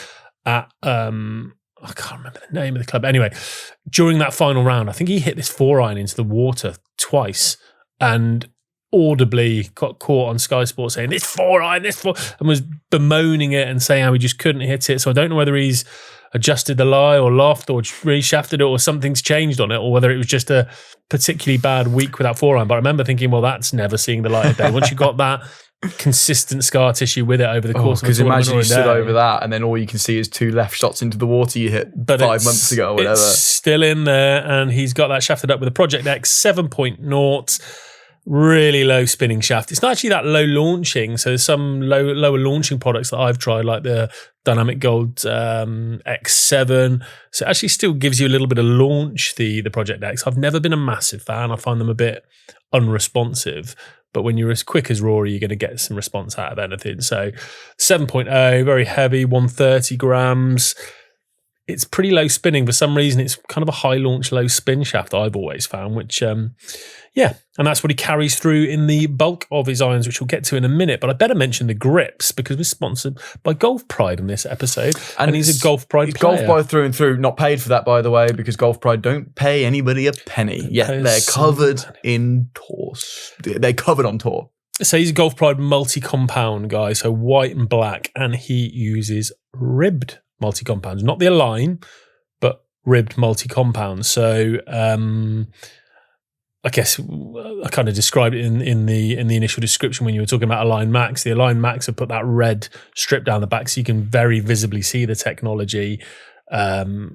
at I can't remember the name of the club. Anyway, during that final round, I think he hit this 4-iron into the water twice and audibly got caught on Sky Sports saying, this 4-iron, and was bemoaning it and saying how he just couldn't hit it. So I don't know whether he's adjusted the lie or laughed or reshafted it or something's changed on it, or whether it was just a particularly bad week with that 4-iron. But I remember thinking, well, that's never seeing the light of day. Once you got that consistent scar tissue with it over the course of the tournament. Because imagine you stood over that and then all you can see is 2 left shots into the water you hit 5 months ago or whatever. It's still in there, and he's got that shafted up with a Project X 7.0. Really low spinning shaft. It's not actually that low launching. So there's some lower launching products that I've tried, like the Dynamic Gold X7. So it actually still gives you a little bit of launch, the Project X. I've never been a massive fan. I find them a bit unresponsive. But when you're as quick as Rory, you're going to get some response out of anything. So 7.0, very heavy, 130 grams. It's pretty low spinning. For some reason, it's kind of a high launch, low spin shaft I've always found, which, and that's what he carries through in the bulk of his irons, which we'll get to in a minute. But I better mention the grips because we're sponsored by Golf Pride in this episode. And he's a Golf Pride player. Golf Pride through and through, not paid for that, by the way, because Golf Pride don't pay anybody a penny. Yeah, they're covered in tours. They're covered on tour. So he's a Golf Pride multi-compound guy, so white and black, and he uses ribbed multi-compounds, not the Align, but ribbed multi-compounds. So I guess I kind of described it in the initial description when you were talking about Align Max. The Align Max have put that red strip down the back so you can very visibly see the technology,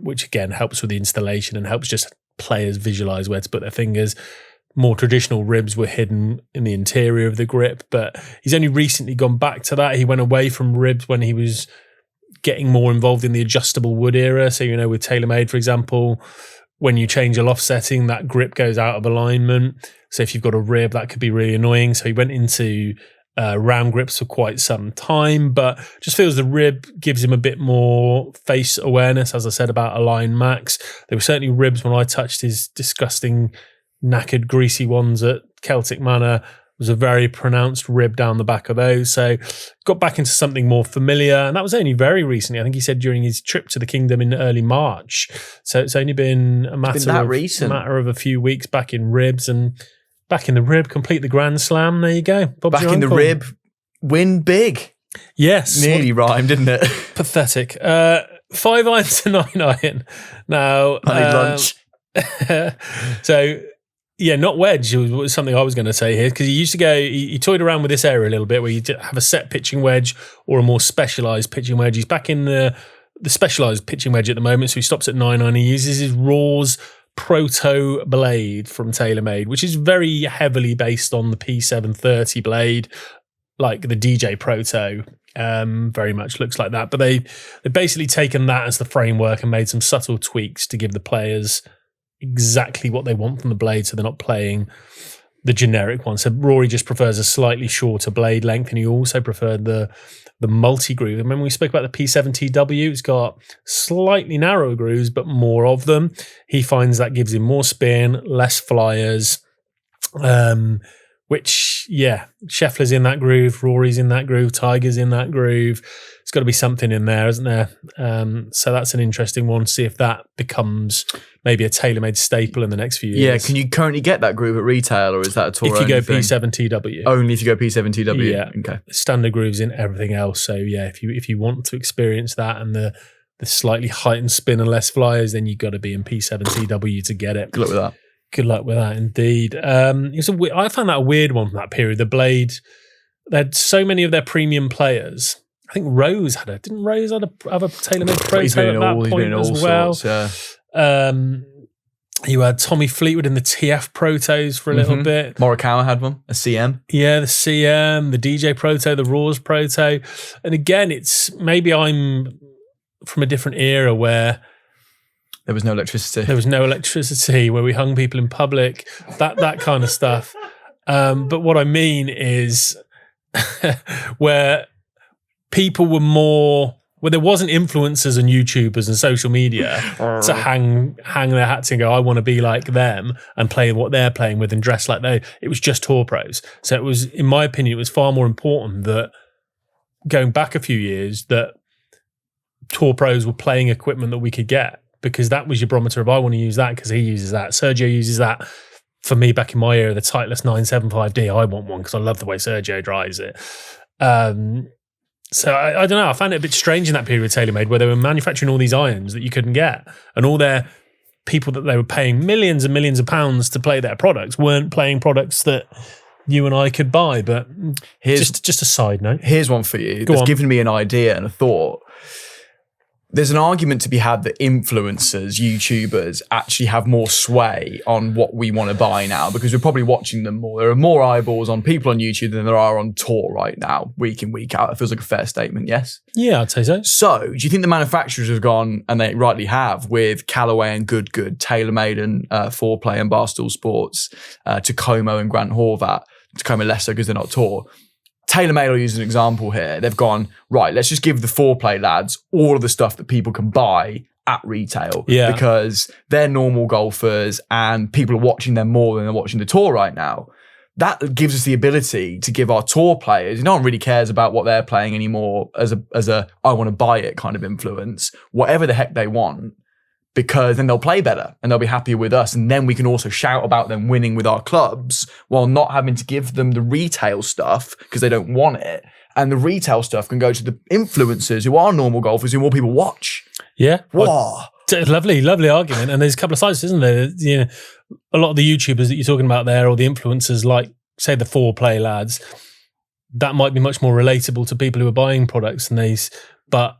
which again helps with the installation and helps just players visualize where to put their fingers. More traditional ribs were hidden in the interior of the grip, but he's only recently gone back to that. He went away from ribs when he was getting more involved in the adjustable wood era. So, with TaylorMade, for example, when you change a loft setting, that grip goes out of alignment. So if you've got a rib, that could be really annoying. So he went into round grips for quite some time, but just feels the rib gives him a bit more face awareness, as I said about Align Max. There were certainly ribs when I touched his disgusting knackered, greasy ones at Celtic Manor. Was a very pronounced rib down the back of those. So got back into something more familiar. And that was only very recently. I think he said during his trip to the Kingdom in early March. So it's only been a matter of a few weeks back in ribs, and back in the rib, complete the Grand Slam. There you go. Bob's back in the rib, win big. Yes. Nearly rhymed, didn't it? Pathetic. 5-iron to 9-iron. Now, I need lunch. So, yeah, not wedge was something I was going to say here, because he used to go, he toyed around with this area a little bit where you have a set pitching wedge or a more specialised pitching wedge. He's back in the specialised pitching wedge at the moment, so he stops at 9-iron. He uses his Raw's Proto blade from TaylorMade, which is very heavily based on the P730 blade, like the DJ Proto. Very much looks like that. But they've basically taken that as the framework and made some subtle tweaks to give the players exactly what they want from the blade, so they're not playing the generic one. So Rory just prefers a slightly shorter blade length, and he also preferred the multi-groove. And when we spoke about the P7TW, it's got slightly narrower grooves, but more of them. He finds that gives him more spin, less flyers, which, yeah, Scheffler's in that groove, Rory's in that groove, Tiger's in that groove. It's got to be something in there, isn't there? So that's an interesting one. See if that becomes maybe a TaylorMade staple in the next few years. Yeah, can you currently get that groove at retail, or is that a tour if you go thing? P7TW? Only if you go P7TW? Yeah. Okay. Standard grooves in everything else. So yeah, if you want to experience that and the slightly heightened spin and less flyers, then you've got to be in P7TW to get it. Good luck with that. Good luck with that, indeed. I found that a weird one from that period. The blade, they had so many of their premium players. I think Rose had it. Didn't Rose have a TaylorMade Proto at that point as well? Sorts, yeah. You had Tommy Fleetwood in the TF Protos for a little bit. Morikawa had one, a CM. Yeah, the CM, the DJ Proto, the Raws Proto. And again, it's maybe I'm from a different era where there was no electricity. There was no electricity, where we hung people in public, that kind of stuff. But what I mean is where people were more, where there wasn't influencers and YouTubers and social media to hang their hats and go, I want to be like them and play what they're playing with and dress like they. It was just tour pros. So it was, in my opinion, it was far more important that going back a few years, that tour pros were playing equipment that we could get, because that was your barometer of, I want to use that because he uses that. Sergio uses that. For me, back in my era, the Titleist 975D, I want one because I love the way Sergio drives it. So I don't know. I found it a bit strange in that period with TaylorMade, where they were manufacturing all these irons that you couldn't get, and all their people that they were paying millions and millions of pounds to play their products weren't playing products that you and I could buy. But just a side note. Here's one for you. Go That's on. given me an idea and a thought. There's an argument to be had that influencers, YouTubers, actually have more sway on what we want to buy now, because we're probably watching them more. There are more eyeballs on people on YouTube than there are on tour right now, week in, week out. It feels like a fair statement, yes? Yeah, I'd say so. So, do you think the manufacturers have gone, and they rightly have, with Callaway and Good, TaylorMade and 4Play and Barstool Sports, Tacoma and Grant Horvat, Tacoma lesser because they're not tour. TaylorMade, I'll use an example here. They've gone, right, let's just give the 4Play lads all of the stuff that people can buy at retail, because they're normal golfers and people are watching them more than they're watching the tour right now. That gives us the ability to give our tour players, no one really cares about what they're playing anymore as a I want to buy it kind of influence, whatever the heck they want, because then they'll play better and they'll be happier with us. And then we can also shout about them winning with our clubs while not having to give them the retail stuff because they don't want it. And the retail stuff can go to the influencers who are normal golfers who more people watch. Yeah. Wow. Lovely argument. And there's a couple of sides, isn't there? You know, a lot of the YouTubers that you're talking about there, or the influencers like, say, the 4Play lads, that might be much more relatable to people who are buying products and these. But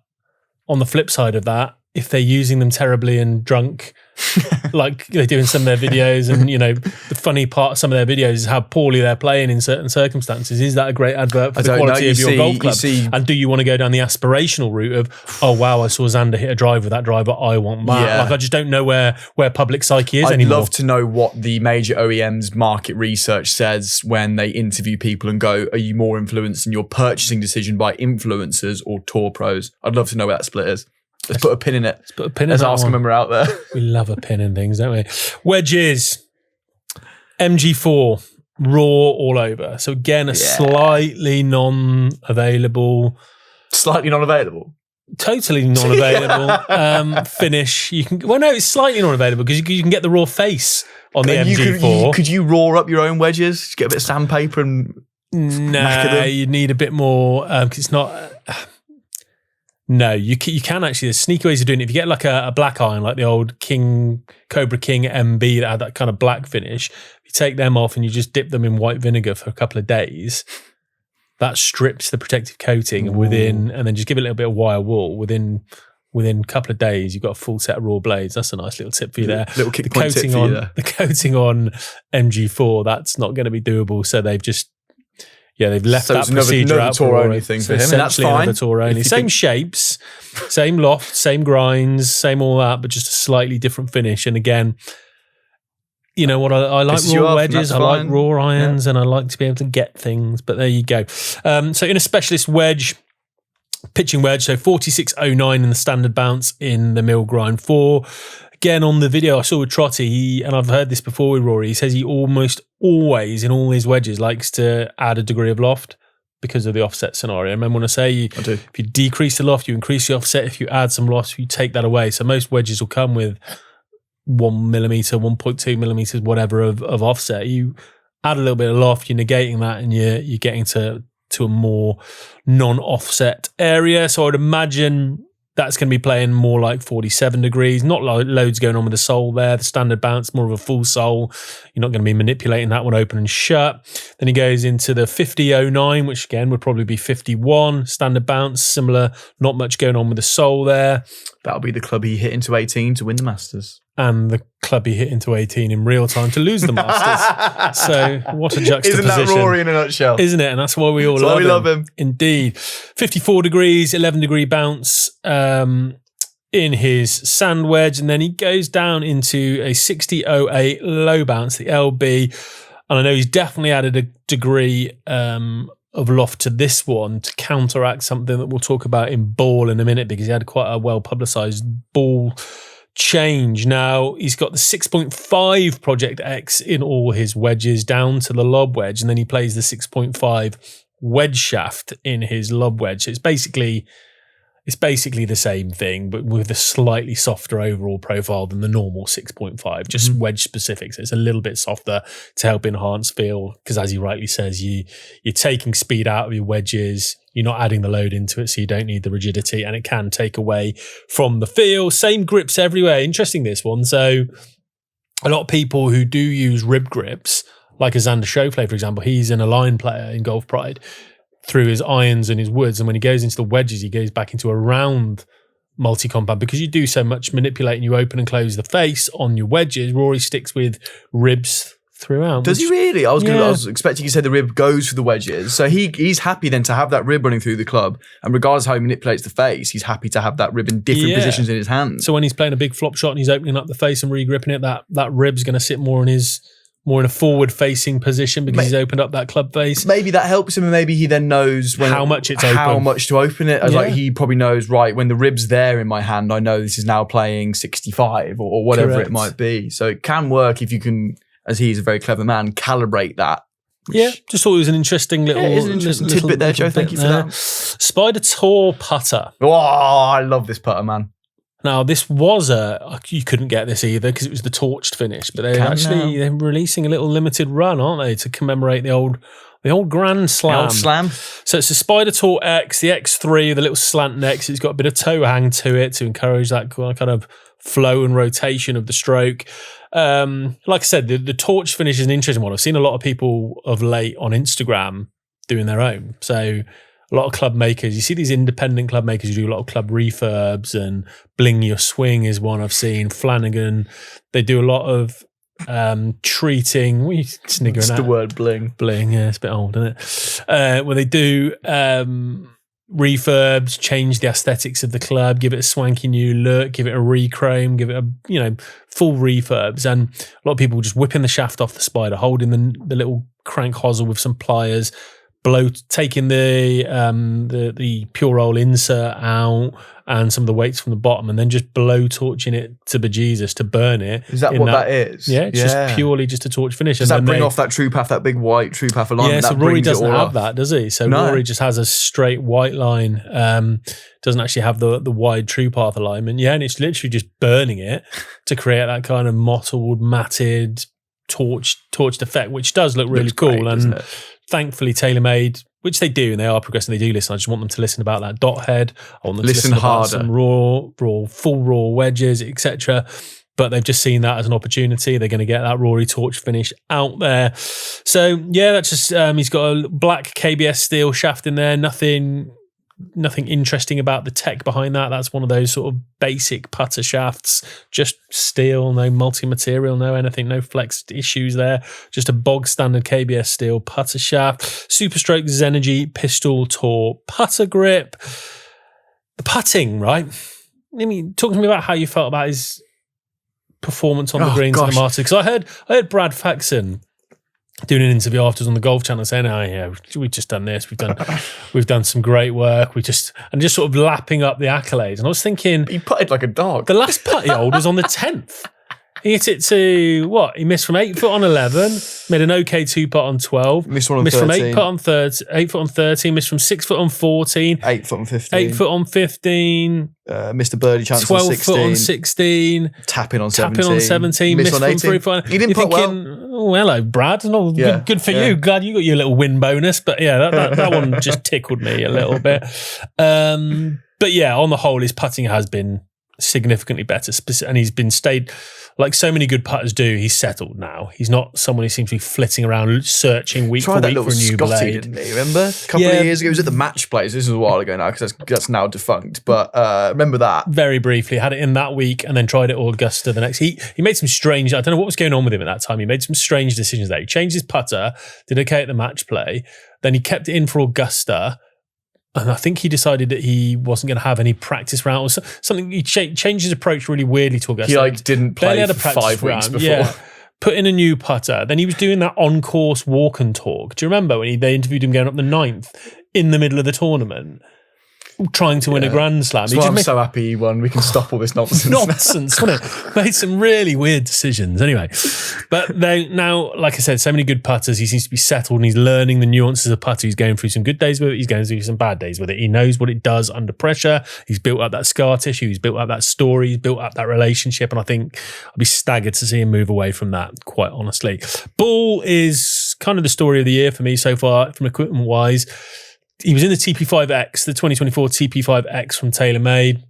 on the flip side of that, if they're using them terribly and drunk, like they do in some of their videos, and, you know, the funny part of some of their videos is how poorly they're playing in certain circumstances. Is that a great advert for the quality of your golf club? And do you want to go down the aspirational route of, oh wow, I saw Xander hit a drive with that driver, I want that. Yeah. Like, I just don't know where public psyche is anymore. I'd love to know what the major OEMs market research says when they interview people and go, are you more influenced in your purchasing decision by influencers or tour pros? I'd love to know where that split is. Let's put a pin in it. Let's put a pin in Let's that ask them when we're out there. We love a pin in things, don't we? Wedges, MG4, raw all over. So again, a slightly non-available. Slightly non-available? Totally non-available finish. You can. Well, no, it's slightly non-available because you can get the raw face on the MG4. Could you raw up your own wedges? Just get a bit of sandpaper and No, you need a bit more because it's not. No, you can actually. There's sneaky ways of doing it. If you get like a black iron, like the old Cobra King MB that had that kind of black finish, if you take them off and you just dip them in white vinegar for a couple of days, that strips the protective coating, and then just give it a little bit of wire wool. Within within a couple of days, you've got a full set of raw blades. That's a nice little tip for you there. Little kick point tip for you there. The coating on MG4, that's not going to be doable. So they've just, they've left that procedure another out tour for only thing for him, and that's fine. Another tour only. Same shapes, same loft, same grinds, same all that, but just a slightly different finish. And again, you know what? I like raw wedges, I like raw irons, and I like to be able to get things. But there you go. So in a specialist wedge, pitching wedge, so 46.09 in the standard bounce in the mill grind 4. Again, on the video I saw with Trotty, and I've heard this before with Rory, he says he almost always, in all his wedges, likes to add a degree of loft because of the offset scenario. Remember when I say if you decrease the loft, you increase the offset. If you add some loft, you take that away. So most wedges will come with 1 millimeter, 1.2 millimeters, whatever of offset. You add a little bit of loft, you're negating that, and you're getting to a more non-offset area. So I'd imagine that's going to be playing more like 47 degrees. Not loads going on with the sole there. The standard bounce, more of a full sole. You're not going to be manipulating that one open and shut. Then he goes into the 50.09, which again would probably be 51. Standard bounce, similar. Not much going on with the sole there. That'll be the club he hit into 18 to win the Masters. And the club he hit into 18 in real time to lose the Masters. So what a juxtaposition. Isn't that Rory in a nutshell? Isn't it? And that's why we all love him. Indeed. 54 degrees, 11 degree bounce in his sand wedge. And then he goes down into a 60.08 low bounce, the L.B. And I know he's definitely added a degree of loft to this one to counteract something that we'll talk about in ball in a minute, because he had quite a well-publicised ball change. Now he's got the 6.5 Project X in all his wedges down to the lob wedge, and then he plays the 6.5 wedge shaft in his lob wedge. So it's basically the same thing, but with a slightly softer overall profile than the normal 6.5, just wedge specific. So it's a little bit softer to help enhance feel, because as he rightly says, you're taking speed out of your wedges. You're not adding the load into it, so you don't need the rigidity, and it can take away from the feel. Same grips everywhere. Interesting, this one. So a lot of people who do use rib grips, like a Xander Schauffele, for example, he's an Align player in Golf Pride through his irons and his woods. And when he goes into the wedges, he goes back into a round multi-compound, because you do so much manipulating. You open and close the face on your wedges. Rory sticks with ribs throughout. Does he really? I was expecting you to say the rib goes for the wedges. So he's happy then to have that rib running through the club, and regardless of how he manipulates the face, he's happy to have that rib in different positions in his hand. So when he's playing a big flop shot and he's opening up the face and re-gripping it, that rib's going to sit more in a forward-facing position because he's opened up that club face. Maybe that helps him, and maybe he then knows how much it's open. How much to open it. Like he probably knows, right, when the rib's there in my hand, I know this is now playing 65 or whatever it might be. So it can work if you can, as he's a very clever man, calibrate that. Yeah, just thought it was an interesting little, tidbit there, Joe. Thank you for that. Spider Tour putter. Oh, I love this putter, man. Now, this was you couldn't get this either because it was the torched finish, but they're releasing a little limited run, aren't they, to commemorate the old Grand Slam. The old slam. So it's a Spider Tour X, the X3, the little slant neck. It's got a bit of toe hang to it to encourage that kind of flow and rotation of the stroke. Like I said, the torch finish is an interesting one. I've seen a lot of people of late on Instagram doing their own. So a lot of club makers, you see these independent club makers who do a lot of club refurbs, and Bling Your Swing is one I've seen. Flanagan, they do a lot of treating. What are you sniggering at? It's the word bling. Bling, yeah, it's a bit old, isn't it? Where they do refurbs, change the aesthetics of the club, give it a swanky new look, give it a re-chrome, give it a full refurbs. And a lot of people just whipping the shaft off the Spider, holding the little crank hosel with some pliers, taking the pure roll insert out and some of the weights from the bottom, and then just blow torching it to bejesus to burn it. Is that what that is? Yeah, it's just purely just a torch finish. Does that bring off that true path, that big white true path alignment? Yeah, so Rory doesn't have that, does he? So Rory just has a straight white line. Doesn't actually have the wide true path alignment. Yeah, and it's literally just burning it to create that kind of mottled, matted, torched effect, which does look really cool. Great, and thankfully TaylorMade, which they do, and they are progressing, they do listen. I just want them to listen about that dot head. I want them to listen harder. About some full raw wedges, etc. But they've just seen that as an opportunity. They're going to get that Rory torch finish out there. So yeah, that's just he's got a black KBS steel shaft in there. Nothing nothing interesting about the tech behind that. That's one of those sort of basic putter shafts, just steel, no multi-material, no anything, no flex issues there. Just a bog standard KBS steel putter shaft. Superstroke Zenergy Pistol Tour putter grip. The putting, right? I mean, talk to me about how you felt about his performance on the greens at the Masters. Because I heard Brad Faxon doing an interview afterwards on the Golf Channel saying, "Oh yeah, we've just done this. We've done some great work. Just sort of lapping up the accolades." And I was thinking, he putted like a dog. The last putt he holed was on the 10th. He hit it to what? He missed from 8 foot on 11, made an okay 2-putt on 12, missed one on missed 13. from 8 foot on 13, missed from 6 foot on 14, 8 foot on 15, 8 foot on 15, missed a birdie chance 12 on 16, foot on 16, tapping on 17, missed on from 18. 3 foot. He didn't You're put thinking, oh, hello, Brad. No, good for yeah. you. Glad you got your little win bonus. But yeah, that one just tickled me a little bit. But yeah, on the whole, his putting has been significantly better, and he's been stayed like so many good putters do. He's settled now. He's not someone who seems to be flitting around searching week for week for a new Scotty, blade. didn't he? Remember a couple of years ago, he was at the match plays. This was a while ago now because that's now defunct. But remember that very briefly, had it in that week, and then tried it at Augusta the next. He made some strange. I don't know what was going on with him at that time. He made some strange decisions there. He changed his putter, did okay at the match play, then he kept it in for Augusta. And I think he decided that he wasn't going to have any practice round or something. He changed his approach really weirdly to Augusta. He didn't play for 5 weeks before. Yeah. Put in a new putter. Then he was doing that on-course walk and talk. Do you remember when they interviewed him going up the 9th in the middle of the tournament, trying to win a Grand Slam? So I'm so happy he won. We can stop all this nonsense. Nonsense, wasn't it? Made some really weird decisions. Anyway, but now, like I said, so many good putters. He seems to be settled and he's learning the nuances of putter. He's going through some good days with it. He's going through some bad days with it. He knows what it does under pressure. He's built up that scar tissue. He's built up that story. He's built up that relationship. And I think I'll be staggered to see him move away from that, quite honestly. Ball is kind of the story of the year for me so far, from equipment wise. He was in the TP5X, the 2024 TP5X from TaylorMade.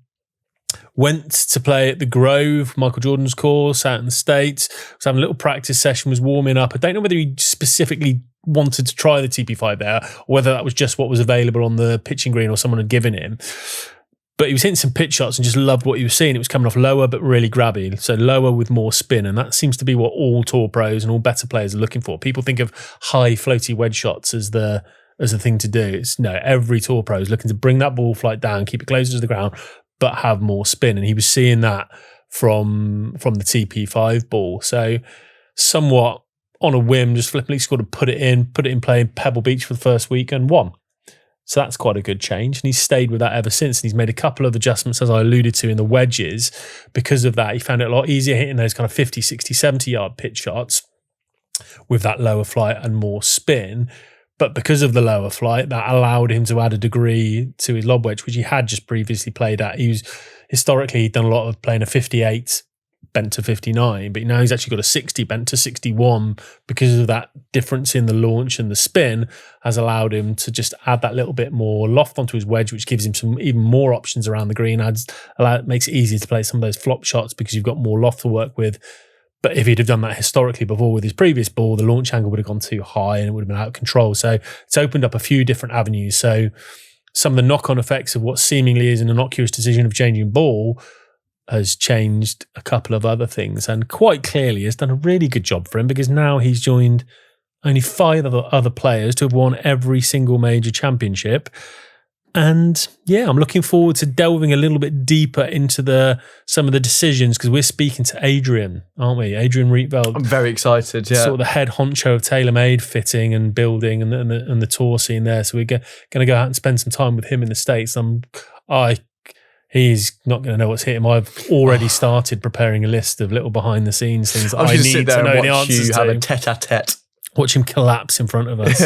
Went to play at the Grove, Michael Jordan's course out in the States. Was having a little practice session, was warming up. I don't know whether he specifically wanted to try the TP5 there, or whether that was just what was available on the pitching green or someone had given him. But he was hitting some pitch shots and just loved what he was seeing. It was coming off lower but really grabby. So lower with more spin. And that seems to be what all tour pros and all better players are looking for. People think of high floaty wedge shots as the thing to do. It's every tour pro is looking to bring that ball flight down, keep it closer to the ground, but have more spin. And he was seeing that from the TP5 ball. So somewhat on a whim, just flippantly scored to put it in play in Pebble Beach for the first week and won. So that's quite a good change. And he's stayed with that ever since. And he's made a couple of adjustments, as I alluded to, in the wedges. Because of that, he found it a lot easier hitting those kind of 50, 60, 70 yard pitch shots with that lower flight and more spin. But because of the lower flight, that allowed him to add a degree to his lob wedge, which he had just previously played at. Historically, he'd done a lot of playing a 58 bent to 59, but now he's actually got a 60 bent to 61 because of that difference in the launch and the spin has allowed him to just add that little bit more loft onto his wedge, which gives him some even more options around the green. Makes it easier to play some of those flop shots because you've got more loft to work with. But if he'd have done that historically before with his previous ball, the launch angle would have gone too high and it would have been out of control. So it's opened up a few different avenues. So some of the knock-on effects of what seemingly is an innocuous decision of changing ball has changed a couple of other things, and quite clearly has done a really good job for him because now he's joined only 5 other players to have won every single major championship. And yeah, I'm looking forward to delving a little bit deeper into some of the decisions because we're speaking to Adrian, aren't we? Adrian Rietveld. I'm very excited. Yeah, sort of the head honcho of TaylorMade fitting and building and the tour scene there. So we're going to go out and spend some time with him in the States. He's not going to know what's hit him. I've already started preparing a list of little behind the scenes things that I need to know the answers to. Have a tete-a-tete. Watch him collapse in front of us.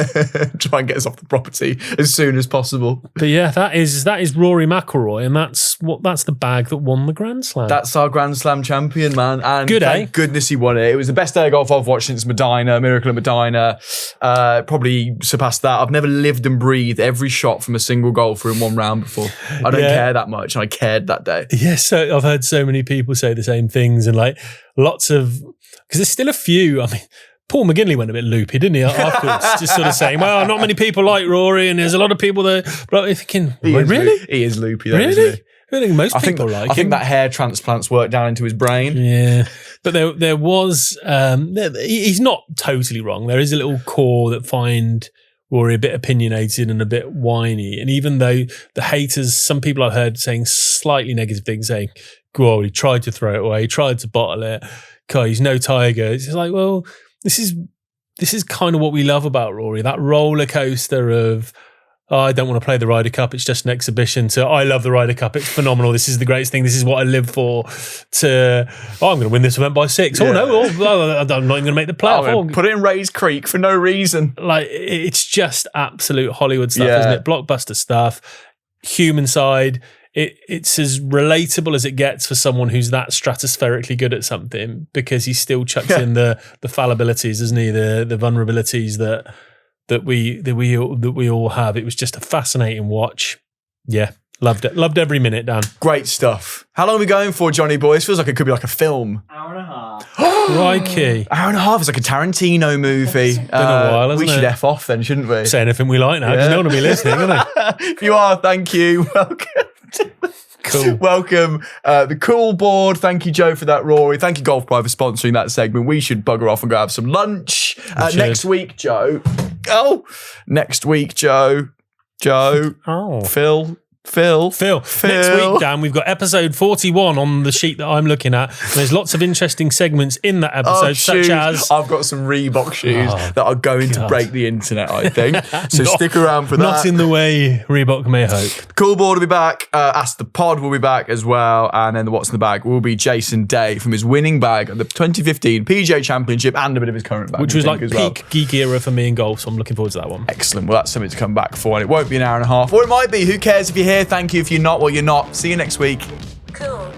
Try and get us off the property as soon as possible. But yeah, that is Rory McIlroy, and that's the bag that won the Grand Slam. That's our Grand Slam champion, man. And good, thank goodness he won it. It was the best day of golf I've watched since Miracle at Medina. Probably surpassed that. I've never lived and breathed every shot from a single golfer in one round before. I don't care that much, and I cared that day. Yeah, so I've heard so many people say the same things, and like lots of, because there's still a few. I mean, Paul McGinley went a bit loopy, didn't he? Afterwards, just sort of saying, "Well, not many people like Rory, and there's a lot of people that." But I'm thinking, really? He is loopy, though, Really? isn't he? I think most people like him. I think that hair transplant's worked down into his brain. Yeah, but there was. He's not totally wrong. There is a little core that find Rory a bit opinionated and a bit whiny. And even though the haters, some people I've heard saying slightly negative things, saying, "God, he tried to throw it away, he tried to bottle it. God, he's no tiger." It's just like, well, this is kind of what we love about Rory. That roller coaster of, "Oh, I don't want to play the Ryder Cup, it's just an exhibition," to "I love the Ryder Cup, it's phenomenal, this is the greatest thing, this is what I live for," to "Oh, I'm going to win this event by 6. Yeah. Oh no, I'm not even going to make the playoff. Put it in Ray's Creek for no reason. Like, it's just absolute Hollywood stuff, isn't it? Blockbuster stuff, human side. It's as relatable as it gets for someone who's that stratospherically good at something, because he still chucks in the fallibilities, isn't he? The vulnerabilities that we all have. It was just a fascinating watch. Yeah, loved it. Loved every minute, Dan. Great stuff. How long are we going for, Johnny boy? This feels like it could be like a film. Hour and a half. Crikey. Hour and a half is like a Tarantino movie. It's been a while, hasn't we should it? F off then, shouldn't we? Say anything we like now, because no one will be listening, are they? If you are, thank you. Welcome. Cool. Welcome, the Cool Board. Thank you, Joe, for that. Rory, thank you, Golf Pride, for sponsoring that segment. We should bugger off and go have some lunch. Next week, Joe. Next week, Joe. Phil. Next week, Dan, we've got episode 41 on the sheet that I'm looking at. And there's lots of interesting segments in that episode, such as... I've got some Reebok shoes that are going to break the internet, I think. So stick around for that. Not in the way Reebok may hope. Cool Board will be back. Ask the Pod will be back as well. And then the What's in the Bag will be Jason Day from his winning bag at the 2015 PGA Championship and a bit of his current bag. Which was like peak geek era for me in golf, so I'm looking forward to that one. Excellent. Well, that's something to come back for. And it won't be an hour and a half. Or it might be. Who cares if you're here? Thank you. If you're not, well, you're not. See you next week. Cool.